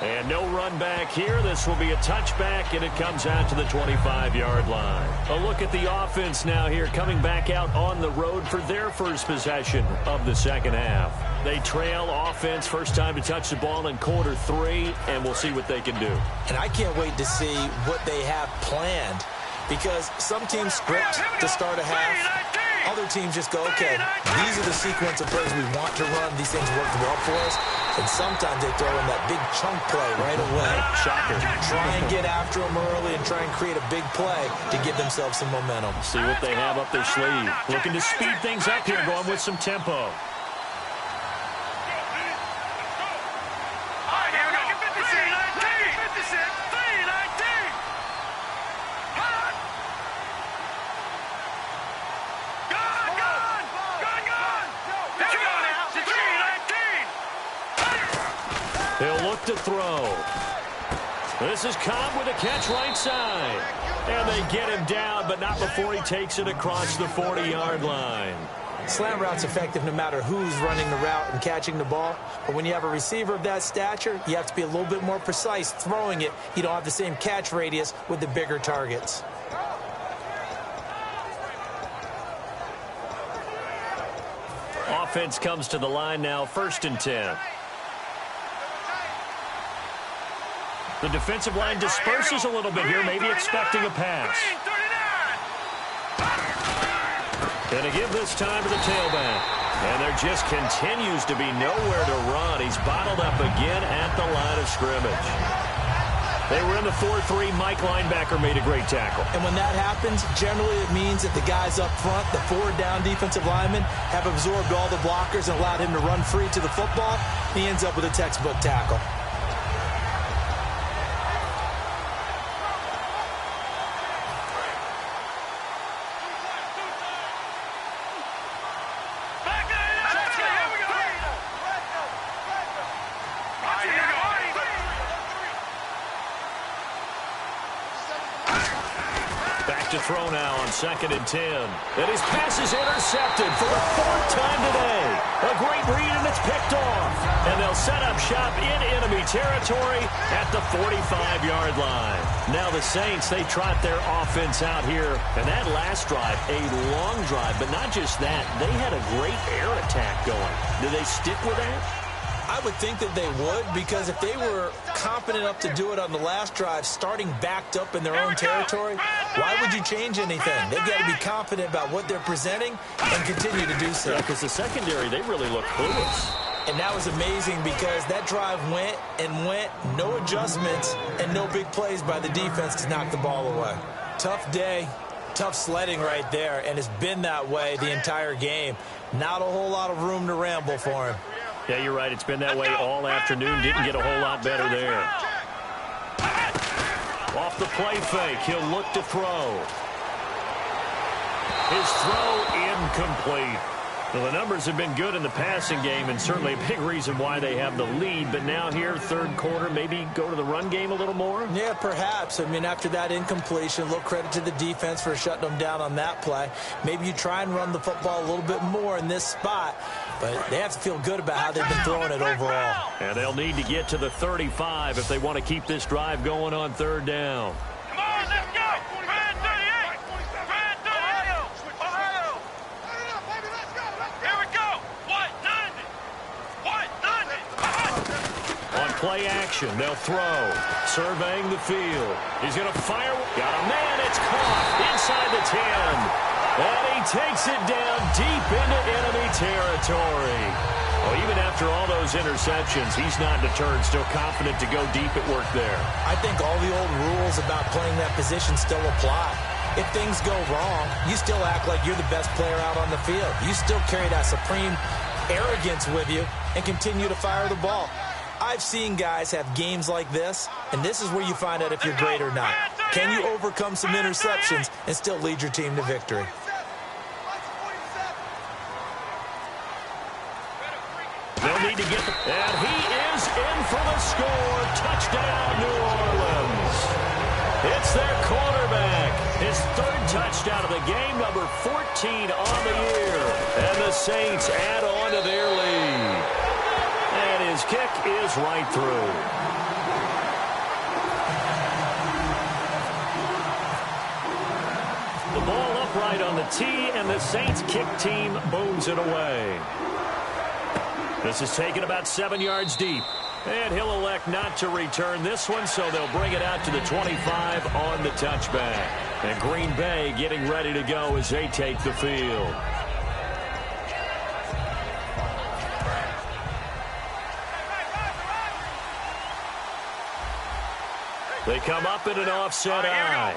[SPEAKER 2] And no run back here. This will be a touchback, and it comes out to the 25-yard line. A look at the offense now here, coming back out on the road for their first possession of the second half. They trail offense, first time to touch the ball in quarter 3, and we'll see what they can do.
[SPEAKER 4] And I can't wait to see what they have planned. Because some teams script to start a half. Other teams just go, okay, these are the sequence of plays we want to run. These things work well for us. And sometimes they throw in that big chunk play right away.
[SPEAKER 2] Shocker.
[SPEAKER 4] Try and get after them early and try and create a big play to give themselves some momentum.
[SPEAKER 2] See what they have up their sleeve. Looking to speed things up here, going with some tempo. He'll look to throw. This is Cobb with a catch right side. And they get him down, but not before he takes it across the 40-yard line.
[SPEAKER 4] Slant route's effective no matter who's running the route and catching the ball. But when you have a receiver of that stature, you have to be a little bit more precise throwing it. You don't have the same catch radius with the bigger targets.
[SPEAKER 2] Offense comes to the line now, 1st and 10. The defensive line disperses a little bit here, maybe expecting a pass. And a give this time to the tailback. And there just continues to be nowhere to run. He's bottled up again at the line of scrimmage. They were in the 4-3. Mike linebacker made a great tackle.
[SPEAKER 4] And when that happens, generally it means that the guys up front, the 4-down defensive linemen, have absorbed all the blockers and allowed him to run free to the football. He ends up with a textbook tackle.
[SPEAKER 2] To throw now on 2nd and 10. And his pass is intercepted for the 4th time today. A great read, and it's picked off. And they'll set up shop in enemy territory at the 45-yard line. Now the Saints, they trot their offense out here. And that last drive, a long drive, but not just that. They had a great air attack going. Do they stick with that?
[SPEAKER 4] I would think that they would, because if they were confident enough to do it on the last drive, starting backed up in their own territory, why would you change anything? They've got to be confident about what they're presenting and continue to do so.
[SPEAKER 2] Yeah, because the secondary, they really look clueless.
[SPEAKER 4] And that was amazing because that drive went and went, no adjustments, and no big plays by the defense to knock the ball away. Tough day, tough sledding right there, and it's been that way the entire game. Not a whole lot of room to ramble for him.
[SPEAKER 2] Yeah, you're right. It's been that way all afternoon. Didn't get a whole lot better there. Off the play fake, he'll look to throw. His throw incomplete. Well, the numbers have been good in the passing game, and certainly a big reason why they have the lead. But now here, 3rd quarter, maybe go to the run game a little more?
[SPEAKER 4] Yeah, perhaps. I mean, after that incompletion, a little credit to the defense for shutting them down on that play. Maybe you try and run the football a little bit more in this spot. But they have to feel good about how they've been throwing it overall.
[SPEAKER 2] And they'll need to get to the 35 if they want to keep this drive going on 3rd down.
[SPEAKER 5] Come on, let's go! Brand 38! Brand 38! Ohio! Here we go! What? 90! What? 90!
[SPEAKER 2] On play action. They'll throw. Surveying the field. He's going to fire. Got a man. It's caught inside the 10. And he takes it down deep into enemy territory. Well, even after all those interceptions, he's not deterred, still confident to go deep at work there.
[SPEAKER 4] I think all the old rules about playing that position still apply. If things go wrong, you still act like you're the best player out on the field. You still carry that supreme arrogance with you and continue to fire the ball. I've seen guys have games like this, and this is where you find out if you're great or not. Can you overcome some interceptions and still lead your team to victory?
[SPEAKER 2] They'll need to get the... And he is in for the score. Touchdown, New Orleans. It's their quarterback. His third touchdown of the game, number 14 on the year. And the Saints add on to their lead. And his kick is right through. The ball upright on the tee, and the Saints kick team booms it away. This is taken about 7 yards deep. And he'll elect not to return this one, so they'll bring it out to the 25 on the touchback. And Green Bay getting ready to go as they take the field. They come up in an offset eye.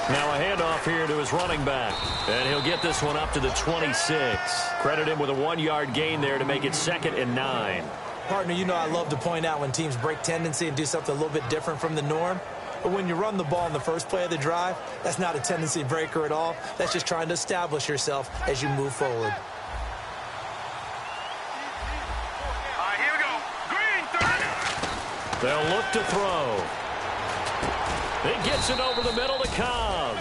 [SPEAKER 2] Now a handoff here to his running back. And he'll get this one up to the 26. Credit him with a 1-yard gain there to make it 2nd and 9.
[SPEAKER 4] Partner, you know I love to point out when teams break tendency and do something a little bit different from the norm. But when you run the ball in the first play of the drive, that's not a tendency breaker at all. That's just trying to establish yourself as you move forward.
[SPEAKER 5] Here we go. Green, 30.
[SPEAKER 2] They'll look to throw. He gets it over the middle to Cobb.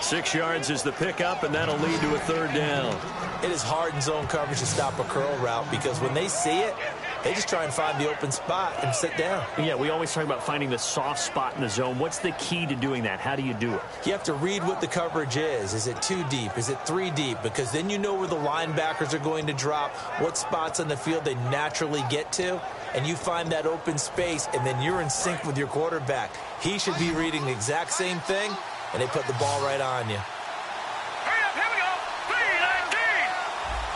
[SPEAKER 2] 6 yards is the pickup, and that'll lead to a 3rd down.
[SPEAKER 4] It is hard in zone coverage to stop a curl route because when they see it, they just try and find the open spot and sit down.
[SPEAKER 2] Yeah, we always talk about finding the soft spot in the zone. What's the key to doing that? How do you do it?
[SPEAKER 4] You have to read what the coverage is. Is it 2 deep? Is it 3 deep? Because then you know where the linebackers are going to drop, what spots on the field they naturally get to, and you find that open space, and then you're in sync with your quarterback. He should be reading the exact same thing, and they put the ball right on you.
[SPEAKER 5] Hurry up, here we go. 319.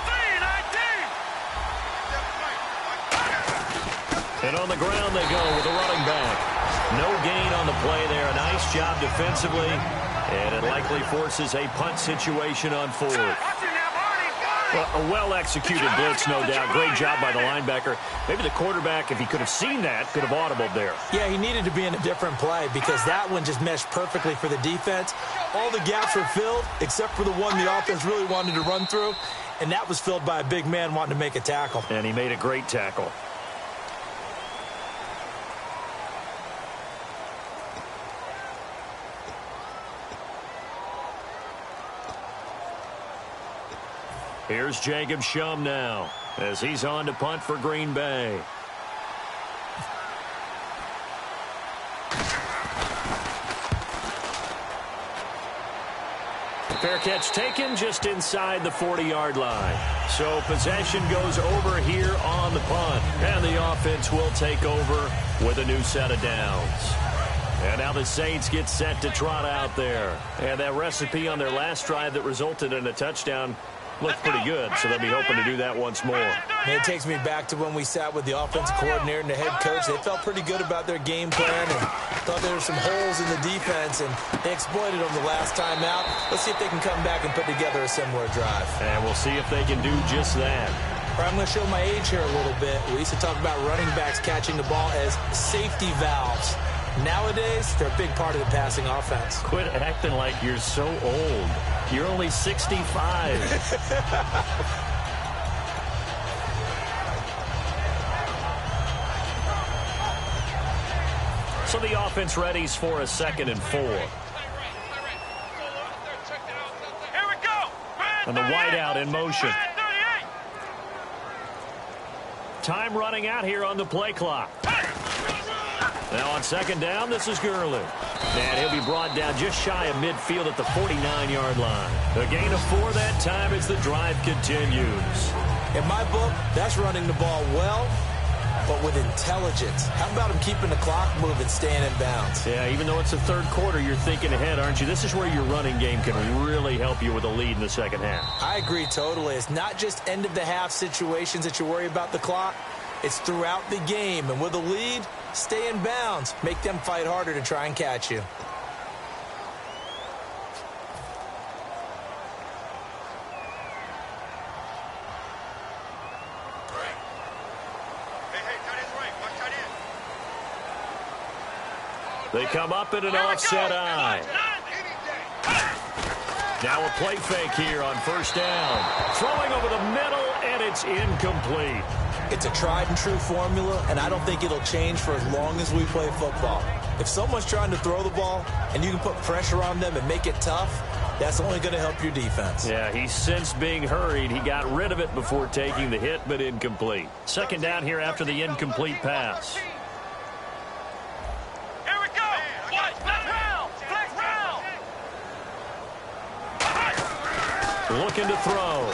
[SPEAKER 5] 319.
[SPEAKER 2] And on the ground they go with the running back. No gain on the play there. A nice job defensively, and it likely forces a punt situation on 4th. Well, a well-executed blitz, no doubt. Great job by the linebacker. Maybe the quarterback, if he could have seen that, could have audibled there.
[SPEAKER 4] Yeah, he needed to be in a different play because that one just meshed perfectly for the defense. All the gaps were filled except for the one the offense really wanted to run through, and that was filled by a big man wanting to make a tackle.
[SPEAKER 2] And he made a great tackle. Here's Jacob Shum now as he's on to punt for Green Bay. Fair catch taken just inside the 40-yard line. So possession goes over here on the punt. And the offense will take over with a new set of downs. And now the Saints get set to trot out there. And that recipe on their last drive that resulted in a touchdown looked pretty good, so they'll be hoping to do that once more.
[SPEAKER 4] And it takes me back to when we sat with the offensive coordinator and the head coach. They felt pretty good about their game plan and thought there were some holes in the defense, and they exploited them the last time out. Let's see if they can come back and put together a similar drive.
[SPEAKER 2] And we'll see if they can do just that.
[SPEAKER 4] All right, I'm going to show my age here a little bit. We used to talk about running backs catching the ball as safety valves. Nowadays, they're a big part of the passing offense.
[SPEAKER 2] Quit acting like you're so old. You're only 65. So the offense readies for a 2nd and 4.
[SPEAKER 5] Here we go.
[SPEAKER 2] And the wideout in motion. Time running out here on the play clock. Now on 2nd down, this is Gurley. And he'll be brought down just shy of midfield at the 49-yard line. A gain of 4 that time as the drive continues.
[SPEAKER 4] In my book, that's running the ball well but with intelligence. How about him keeping the clock moving, staying in bounds?
[SPEAKER 2] Yeah, even though it's the third quarter, you're thinking ahead, aren't you? This is where your running game can really help you with a lead in the second half.
[SPEAKER 4] I agree totally. It's not just end-of-the-half situations that you worry about the clock. It's throughout the game. And with a lead, stay in bounds. Make them fight harder to try and catch you.
[SPEAKER 2] They come up in an offset eye. Now a play fake here on first down. Throwing over the middle, and it's incomplete.
[SPEAKER 4] It's a tried-and-true formula, and I don't think it'll change for as long as we play football. If someone's trying to throw the ball, and you can put pressure on them and make it tough, that's only going to help your defense.
[SPEAKER 2] Yeah, he sensed being hurried. He got rid of it before taking the hit, but incomplete. Second down here after the incomplete pass. Looking to throw.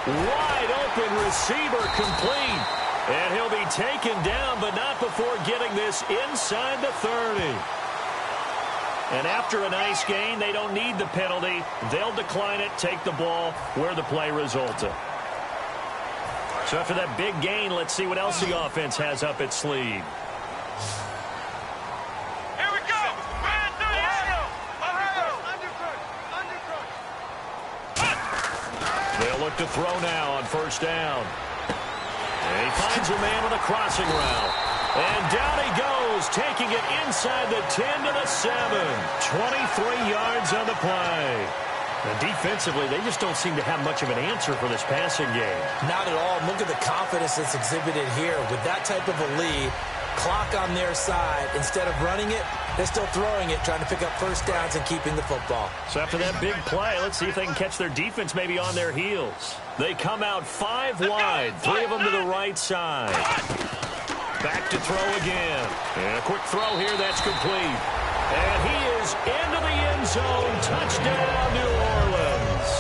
[SPEAKER 2] Wide open receiver complete. And he'll be taken down, but not before getting this inside the 30. And after a nice gain, they don't need the penalty. They'll decline it, take the ball where the play resulted. So after that big gain, let's see what else the offense has up its sleeve. Look to throw now on first down. And he finds a man with a crossing route. And down he goes, taking it inside the 10 to the 7. 23 yards on the play. And defensively, they just don't seem to have much of an answer for this passing game.
[SPEAKER 4] Not at all. Look at the confidence that's exhibited here. With that type of a lead, clock on their side, instead of running it, they're still throwing it, trying to pick up first downs and keeping the football.
[SPEAKER 2] So after that big play, let's see if they can catch their defense maybe on their heels. They come out 5 wide, 3 of them to the right side. Back to throw again. And a quick throw here, that's complete. And he is into the end zone. Touchdown, New Orleans.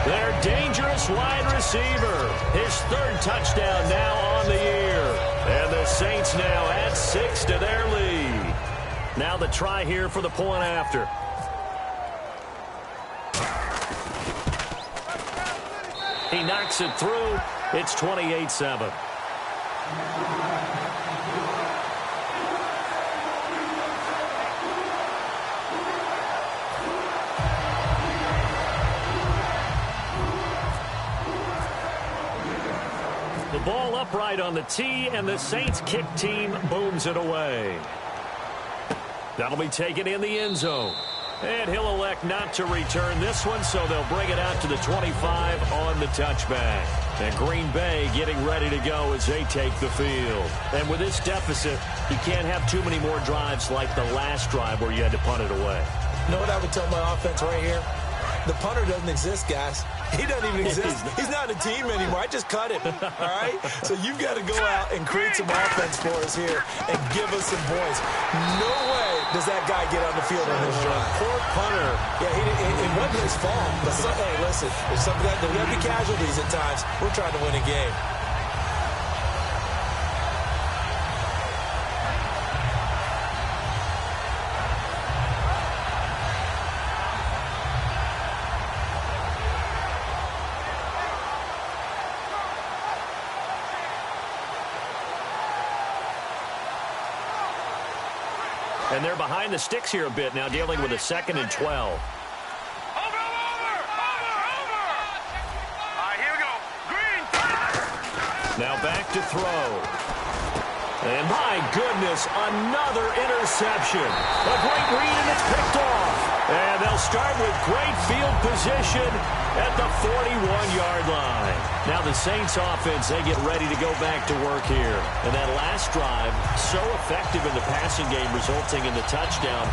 [SPEAKER 2] Their dangerous wide receiver. His 3rd touchdown now on the year. And the Saints now add 6 to their lead. Now the try here for the point after. He knocks it through. It's 28-7. The ball upright on the tee, and the Saints kick team booms it away. That'll be taken in the end zone. And he'll elect not to return this one, so they'll bring it out to the 25 on the touchback. And Green Bay getting ready to go as they take the field. And with this deficit, you can't have too many more drives like the last drive where you had to punt it away.
[SPEAKER 4] You know what I would tell my offense right here? The punter doesn't exist, guys. He doesn't even exist. He's not a team anymore. I just cut him, all right? So you've got to go out and create some offense for us here and give us some points. No way does that guy get on the field on this drive.
[SPEAKER 2] Poor punter.
[SPEAKER 4] Yeah, it wasn't his fault. But hey, listen, there's gonna be casualties at times. We're trying to win a game.
[SPEAKER 2] And they're behind the sticks here a bit now, dealing with a 2nd and 12.
[SPEAKER 5] Over! All right, here we go. Green.
[SPEAKER 2] Now back to throw. And my goodness, another interception. A great read, and it's picked off. And they'll start with great field position at the 41-yard line. Now the Saints offense, they get ready to go back to work here. And that last drive, so effective in the passing game, resulting in the touchdown.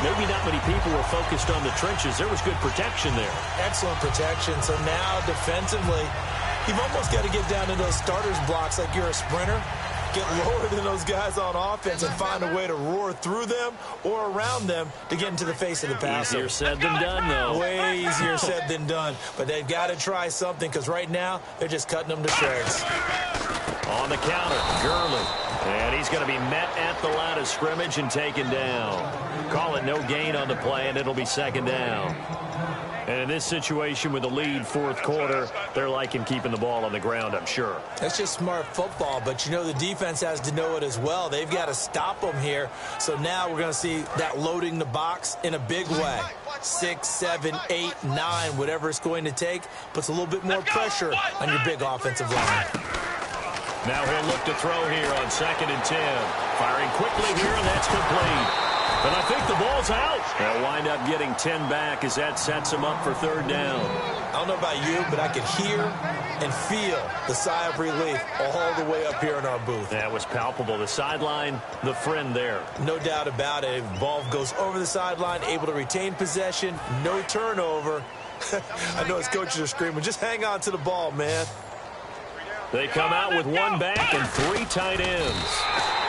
[SPEAKER 2] Maybe not many people were focused on the trenches. There was good protection there.
[SPEAKER 4] Excellent protection. So now defensively, you've almost got to get down to those starters blocks like you're a sprinter. Get lower than those guys on offense and find a way to roar through them or around them to get into the face of the passer.
[SPEAKER 2] Easier said than done, though.
[SPEAKER 4] Way easier said than done. But they've got to try something because right now they're just cutting them to shreds.
[SPEAKER 2] On the counter, Gurley. And he's going to be met at the line of scrimmage and taken down. Call it no gain on the play, and it'll be second down. And in this situation with the lead fourth quarter, they're liking keeping the ball on the ground, I'm sure.
[SPEAKER 4] That's just smart football, but you know the defense has to know it as well. They've got to stop them here. So now we're going to see that loading the box in a big way. 6, 7, 8, 9, whatever it's going to take, puts a little bit more pressure on your big offensive line.
[SPEAKER 2] Now he'll look to throw here on 2nd and 10. Firing quickly here, and that's complete. And I think the ball's out. They'll wind up getting 10 back as that sets him up for third down.
[SPEAKER 4] I don't know about you, but I could hear and feel the sigh of relief all the way up here in our booth.
[SPEAKER 2] That was palpable. The sideline, the friend there.
[SPEAKER 4] No doubt about it. Ball goes over the sideline, able to retain possession, no turnover. I know his coaches are screaming, just hang on to the ball, man.
[SPEAKER 2] They come out with 1 back and 3 tight ends.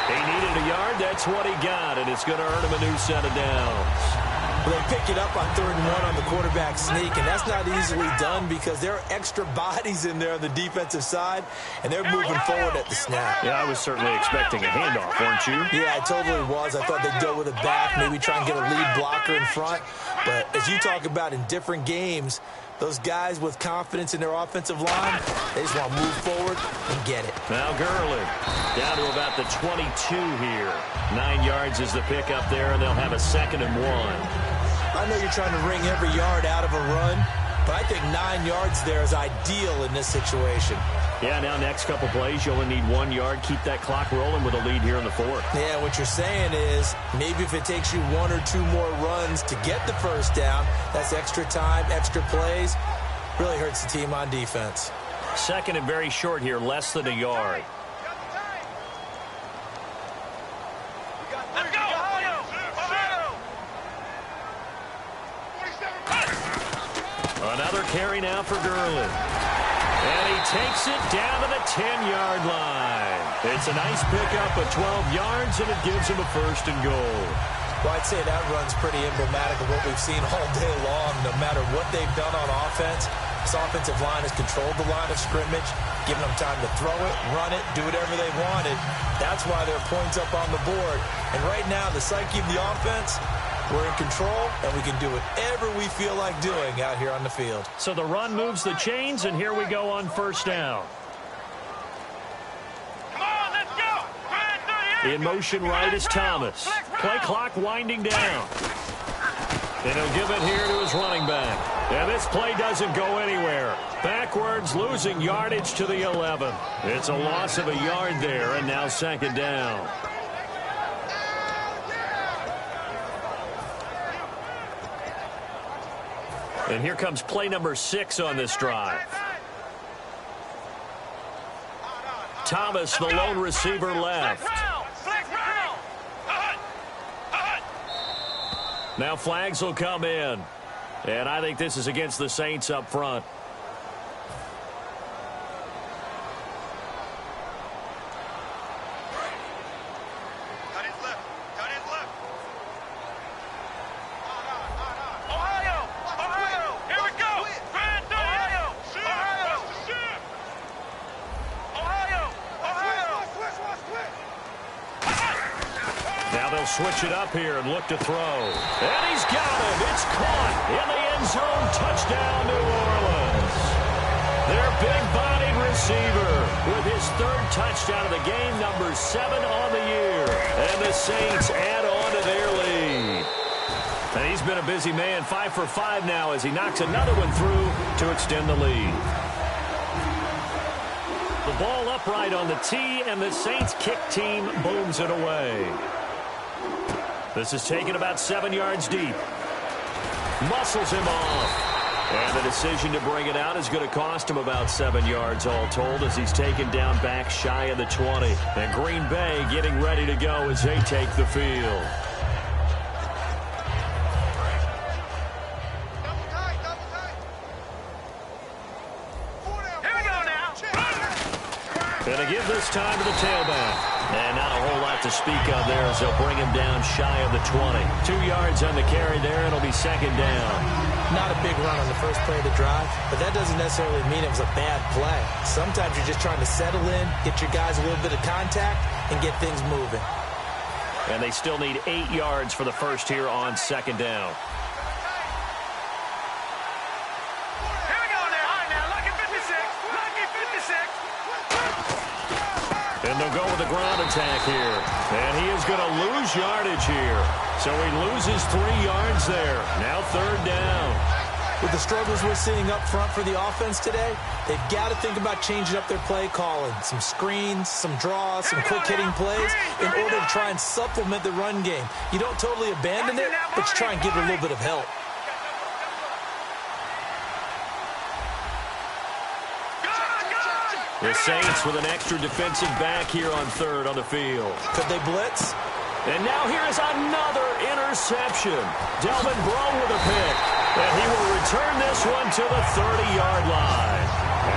[SPEAKER 2] He needed a yard. That's what he got, and it's going to earn him a new set of downs.
[SPEAKER 4] Well, they pick it up on 3rd and 1 on the quarterback sneak, and that's not easily done because there are extra bodies in there on the defensive side, and they're moving forward at the snap.
[SPEAKER 2] Yeah, I was certainly expecting a handoff, weren't you?
[SPEAKER 4] Yeah, I totally was. I thought they'd go with it back, maybe try and get a lead blocker in front. But as you talk about in different games, those guys with confidence in their offensive line, they just want to move forward and get it.
[SPEAKER 2] Now Gurley down to about the 22 here. 9 yards is the pickup there, and they'll have a 2nd and 1.
[SPEAKER 4] I know you're trying to wring every yard out of a run, but I think 9 yards there is ideal in this situation.
[SPEAKER 2] Yeah, now next couple plays, you only need 1 yard. Keep that clock rolling with a lead here in the 4th.
[SPEAKER 4] Yeah, what you're saying is maybe if it takes you 1 or 2 more runs to get the first down, that's extra time, extra plays. Really hurts the team on defense.
[SPEAKER 2] 2nd and very short here, less than a yard. Another carry now for Gurley. And he takes it down to the 10-yard line. It's a nice pickup of 12 yards, and it gives him a 1st and goal.
[SPEAKER 4] Well, I'd say that run's pretty emblematic of what we've seen all day long. No matter what they've done on offense, this offensive line has controlled the line of scrimmage, giving them time to throw it, run it, do whatever they wanted. That's why there are points up on the board. And right now, the psyche of the offense, we're in control, and we can do whatever we feel like doing out here on the field.
[SPEAKER 2] So the run moves the chains, and here we go on 1st down.
[SPEAKER 5] Come on, let's go.
[SPEAKER 2] In motion right is Thomas. Play clock winding down. And he'll give it here to his running back. And this play doesn't go anywhere. Backwards, losing yardage to the 11. It's a loss of a yard there, and now 2nd down. And here comes play number 6 on this drive. Thomas, the lone receiver, left. Now flags will come in. And I think this is against the Saints up front. Switch it up here and look to throw. And he's got it. It's caught in the end zone. Touchdown, New Orleans. Their big-bodied receiver with his 3rd touchdown of the game, number 7 on the year. And the Saints add on to their lead. And he's been a busy man, 5 for 5 now as he knocks another one through to extend the lead. The ball upright on the tee, and the Saints kick team booms it away. This is taken about 7 yards deep. Muscles him off. And the decision to bring it out is going to cost him about 7 yards all told as he's taken down back shy of the 20. And Green Bay getting ready to go as they take the field. And to give this time to the tailback. And not a whole lot to speak of there as they'll bring him down shy of the 20. 2 yards on the carry there, and it'll be second down.
[SPEAKER 4] Not a big run on the first play of the drive, but that doesn't necessarily mean it was a bad play. Sometimes you're just trying to settle in, get your guys a little bit of contact, and get things moving.
[SPEAKER 2] And they still need 8 yards for the first here on second down.
[SPEAKER 5] Here we go now. All right, now, lucky 56. Lucky 56.
[SPEAKER 2] And they'll go with the ground attack here. And he is going to lose yardage here. So he loses 3 yards there. Now third down.
[SPEAKER 4] With the struggles we're seeing up front for the offense today, they've got to think about changing up their play calling. Some screens, some draws, some quick-hitting plays in order to try and supplement the run game. You don't totally abandon it, but you try and give it a little bit of help.
[SPEAKER 2] The Saints with an extra defensive back here on third on the field.
[SPEAKER 4] Could they blitz?
[SPEAKER 2] And now here is another interception. Delvin Breaux with a pick. And he will return this one to the 30-yard line.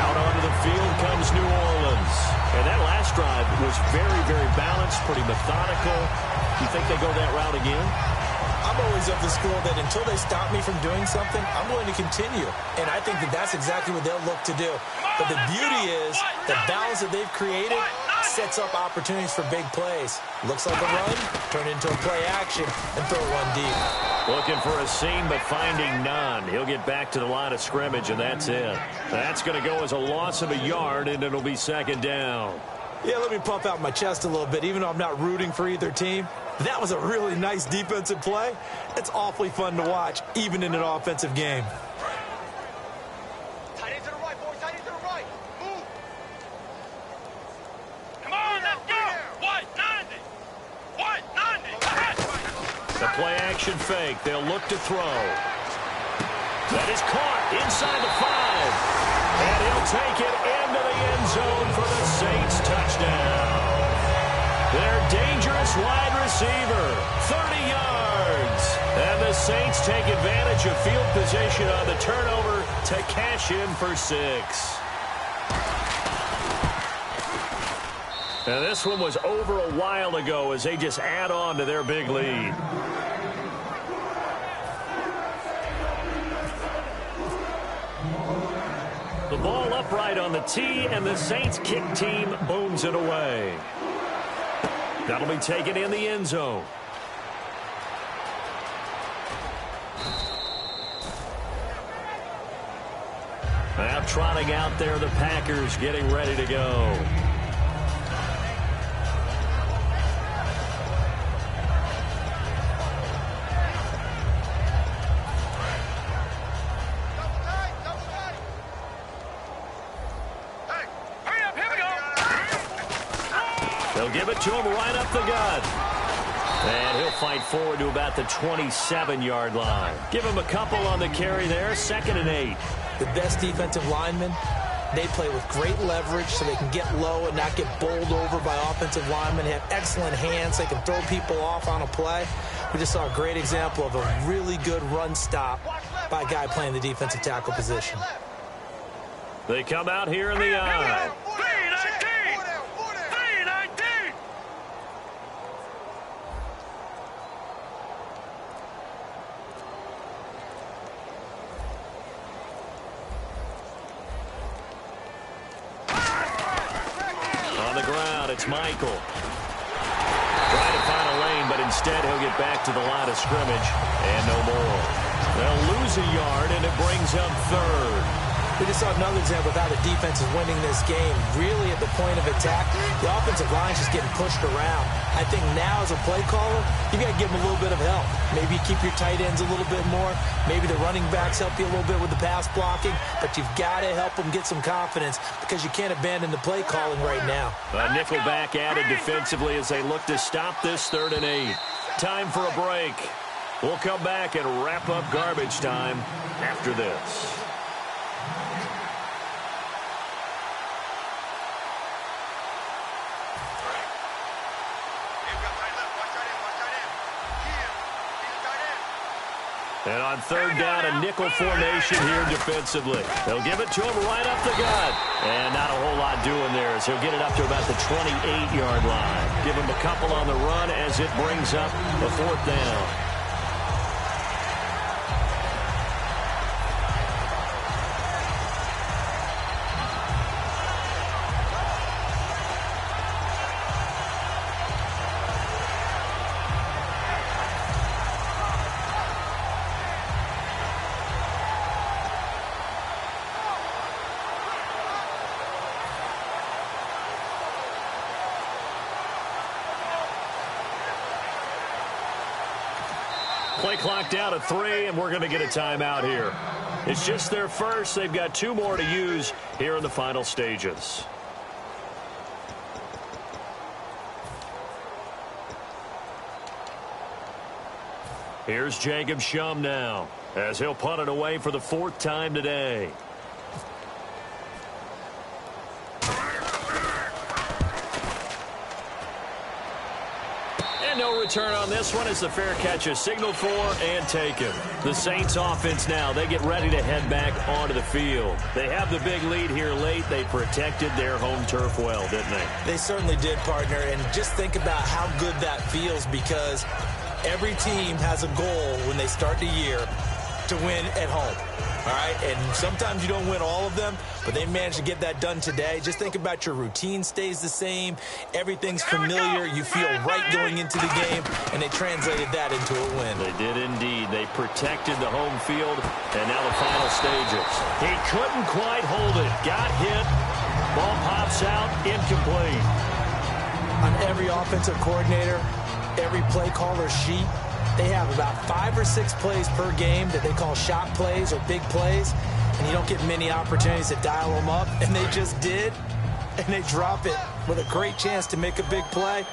[SPEAKER 2] Out onto the field comes New Orleans. And that last drive was very, very balanced, pretty methodical. You think they go that route again?
[SPEAKER 4] I'm always of the school that until they stop me from doing something, I'm going to continue. And I think that that's exactly what they'll look to do. But the beauty is the balance that they've created sets up opportunities for big plays. Looks like a run, turn it into a play action, and throw one deep.
[SPEAKER 2] Looking for a seam, but finding none. He'll get back to the line of scrimmage, and that's it. That's going to go as a loss of a yard, and it'll be second down.
[SPEAKER 4] Yeah, let me puff out my chest a little bit, even though I'm not rooting for either team. That was a really nice defensive play. It's awfully fun to watch, even in an offensive game.
[SPEAKER 5] Tight end to the right, boys. Tight end to the right. Move. Come on, let's go. White 90. White 90.
[SPEAKER 2] The play action fake. They'll look to throw. That is caught inside the 5. And he'll take it into the end zone for the Saints touchdown. Their dangerous wide receiver, 30 yards. And the Saints take advantage of field position on the turnover to cash in for 6. And this one was over a while ago as they just add on to their big lead. The ball upright on the tee, and the Saints kick team booms it away. That'll be taken in the end zone. Now trotting out there, the Packers getting ready to go. They'll give it to him right up the gut. And he'll fight forward to about the 27-yard line. Give him a couple on the carry there, 2nd and 8.
[SPEAKER 4] The best defensive linemen, they play with great leverage so they can get low and not get bowled over by offensive linemen. They have excellent hands. They can throw people off on a play. We just saw a great example of a really good run stop by a guy playing the defensive tackle position.
[SPEAKER 2] They come out here in the eye. It's Michael. Trying to find a lane, but instead he'll get back to the line of scrimmage and no more. They'll lose a yard, and it brings up 3rd.
[SPEAKER 4] We just saw another example of how the defense is winning this game. Really at the point of attack, the offensive line's just getting pushed around. I think now as a play caller, you got to give them a little bit of help. Maybe keep your tight ends a little bit more. Maybe the running backs help you a little bit with the pass blocking. But you've got to help them get some confidence because you can't abandon the play calling right now.
[SPEAKER 2] A nickel back added defensively as they look to stop this 3rd and 8. Time for a break. We'll come back and wrap up garbage time after this. And on third down, a nickel formation here defensively. They'll give it to him right up the gut. And not a whole lot doing there as he'll get it up to about the 28-yard line. Give him a couple on the run as it brings up a fourth down. Play clock down to 3, and we're going to get a timeout here. It's just their first. They've got 2 more to use here in the final stages. Here's Jacob Shum now as he'll punt it away for the 4th time today. No return on this one as the fair catch is signaled for and taken. The Saints offense now, they get ready to head back onto the field. They have the big lead here late. They protected their home turf well, didn't they?
[SPEAKER 4] They certainly did, partner. And just think about how good that feels, because every team has a goal when they start the year to win at home. All right, and sometimes you don't win all of them, but they managed to get that done today. Just think about your routine stays the same. Everything's familiar. You feel right going into the game, and they translated that into a win.
[SPEAKER 2] They did indeed. They protected the home field, and now the final stages. He couldn't quite hold it. Got hit. Ball pops out. Incomplete.
[SPEAKER 4] On every offensive coordinator, every play caller sheet, they have about 5 or 6 plays per game that they call shot plays or big plays, and you don't get many opportunities to dial them up, and they just did, and they drop it with a great chance to make a big play.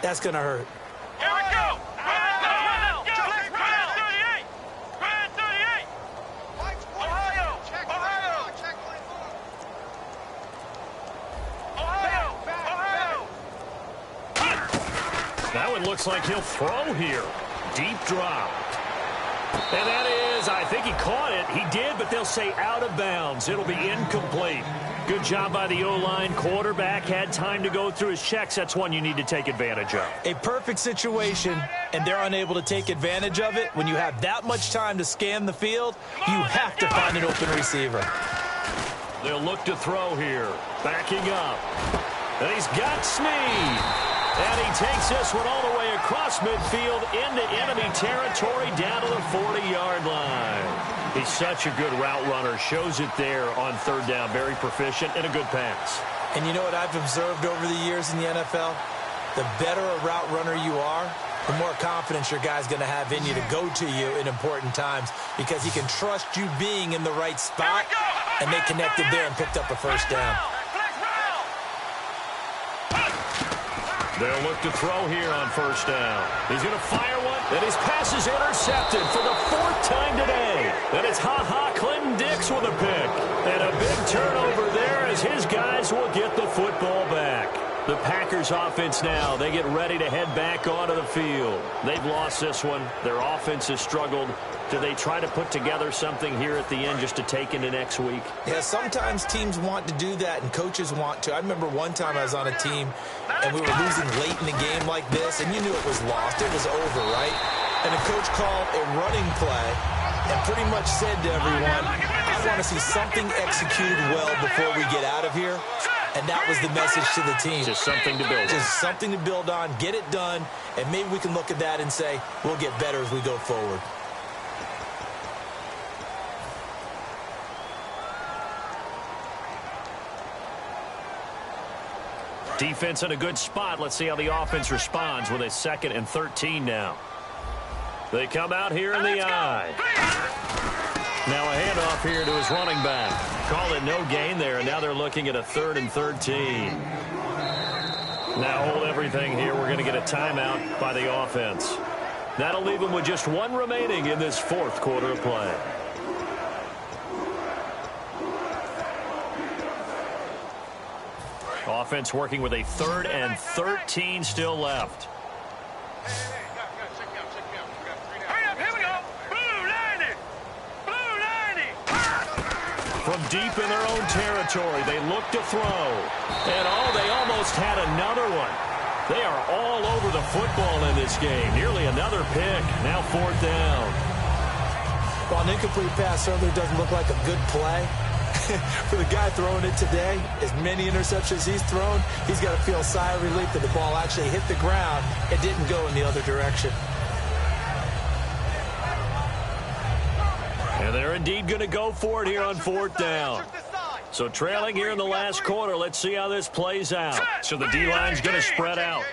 [SPEAKER 4] That's going to hurt.
[SPEAKER 5] Here we go! Ohio!
[SPEAKER 2] That one looks like he'll throw here. Deep drop. And that is, I think he caught it. He did, but they'll say out of bounds. It'll be incomplete. Good job by the O-line. Quarterback had time to go through his checks. That's one you need to take advantage of.
[SPEAKER 4] A perfect situation, and they're unable to take advantage of it. When you have that much time to scan the field, you have to find an open receiver.
[SPEAKER 2] They'll look to throw here. Backing up. And he's got Snead. And he takes this one all the way across midfield into enemy territory down to the 40-yard line. He's such a good route runner. Shows it there on third down. Very proficient and a good pass.
[SPEAKER 4] And you know what I've observed over the years in the NFL? The better a route runner you are, the more confidence your guy's going to have in you to go to you in important times, because he can trust you being in the right spot, and they connected there and picked up a first down.
[SPEAKER 2] They'll look to throw here on first down. He's going to fire one, and his pass is intercepted for the 4th time today. And it's Clinton Dix with a pick. And a big turnover there as his guys will get the football back. The Packers offense now, they get ready to head back onto the field. They've lost this one. Their offense has struggled. Do they try to put together something here at the end just to take into next week?
[SPEAKER 4] Yeah, sometimes teams want to do that and coaches want to. I remember one time I was on a team and we were losing late in the game like this, and you knew it was lost. It was over, right? And the coach called a running play and pretty much said to everyone, I want to see something executed well before we get out of here. And that was the message to the team.
[SPEAKER 2] Just something to build on.
[SPEAKER 4] Just something to build on, get it done, and maybe we can look at that and say, we'll get better as we go forward.
[SPEAKER 2] Defense in a good spot. Let's see how the offense responds with a 2nd and 13 now. They come out here in the eye. Now a handoff here to his running back. Call it no gain there, and now they're looking at a 3rd and 13. Now hold everything here. We're going to get a timeout by the offense. That'll leave them with just 1 remaining in this 4th quarter of play. Offense working with a 3rd and 13 still left.
[SPEAKER 5] Hurry up, here we go. Blue
[SPEAKER 2] from deep in their own territory. They look to throw. And, they almost had another one. They are all over the football in this game. Nearly another pick. Now 4th down.
[SPEAKER 4] Well, an incomplete pass certainly doesn't look like a good play. For the guy throwing it today, as many interceptions he's thrown, he's got to feel a sigh of relief that the ball actually hit the ground and didn't go in the other direction.
[SPEAKER 2] And they're indeed going to go for it here on 4th down. So trailing here in the last quarter, let's see how this plays out. So the D-line's going to spread out.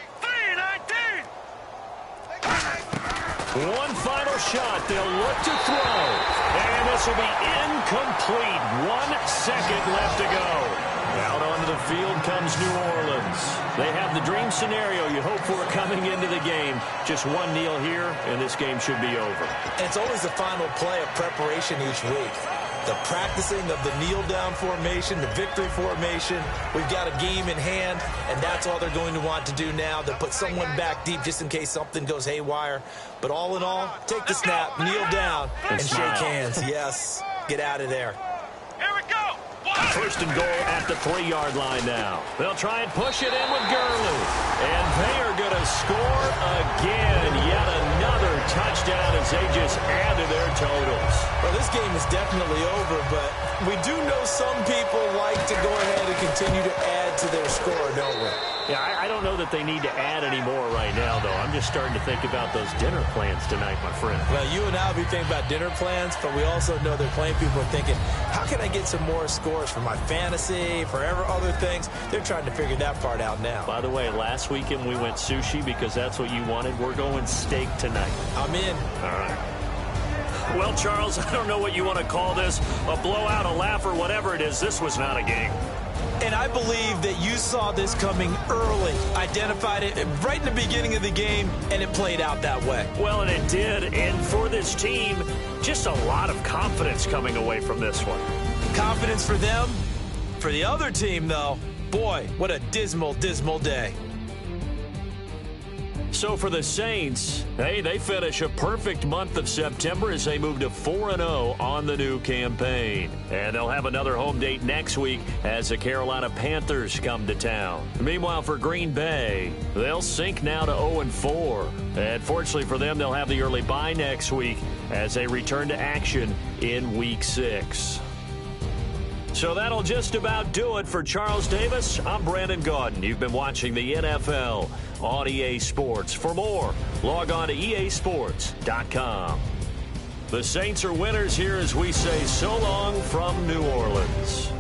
[SPEAKER 2] One final shot. They'll look to throw. And this will be incomplete. 1 second left to go. Out onto the field comes New Orleans. They have the dream scenario you hope for coming into the game. Just one kneel here, and this game should be over.
[SPEAKER 4] It's always the final play of preparation each week. The practicing of the kneel-down formation, the victory formation. We've got a game in hand, and that's all they're going to want to do now. They'll put someone back deep just in case something goes haywire. But all in all, take the snap, kneel down, and shake hands. Yes, get out of there.
[SPEAKER 5] Here we go.
[SPEAKER 2] 1st and goal at the 3-yard line now. They'll try and push it in with Gurley. And they are going to score again. Yet another touchdown as they just add to their totals.
[SPEAKER 4] Well, this game is definitely over, but we do know some people like to go ahead and continue to add to their score, don't we?
[SPEAKER 2] Yeah, I don't know that they need to add any more right now, though. I'm just starting to think about those dinner plans tonight, my friend.
[SPEAKER 4] Well, you and I will be thinking about dinner plans, but we also know they're playing people are thinking, how can I get some more scores for my fantasy, for other things? They're trying to figure that part out now.
[SPEAKER 2] By the way, last weekend we went sushi because that's what you wanted. We're going steak tonight.
[SPEAKER 4] I'm in.
[SPEAKER 2] All right. Well, Charles, I don't know what you want to call this, a blowout, a laugh, or whatever it is. This was not a game.
[SPEAKER 4] And I believe that you saw this coming early, identified it right in the beginning of the game, and it played out that way.
[SPEAKER 2] Well, and it did. And for this team, just a lot of confidence coming away from this one.
[SPEAKER 4] Confidence for them. For the other team, though, boy, what a dismal, dismal day.
[SPEAKER 2] So for the Saints, hey, they finish a perfect month of September as they move to 4-0 on the new campaign. And they'll have another home date next week as the Carolina Panthers come to town. Meanwhile, for Green Bay, they'll sink now to 0-4. And fortunately for them, they'll have the early bye next week as they return to action in Week 6. So that'll just about do it for Charles Davis. I'm Brandon Gaudin. You've been watching the NFL on EA Sports. For more, log on to easports.com. The Saints are winners here as we say so long from New Orleans.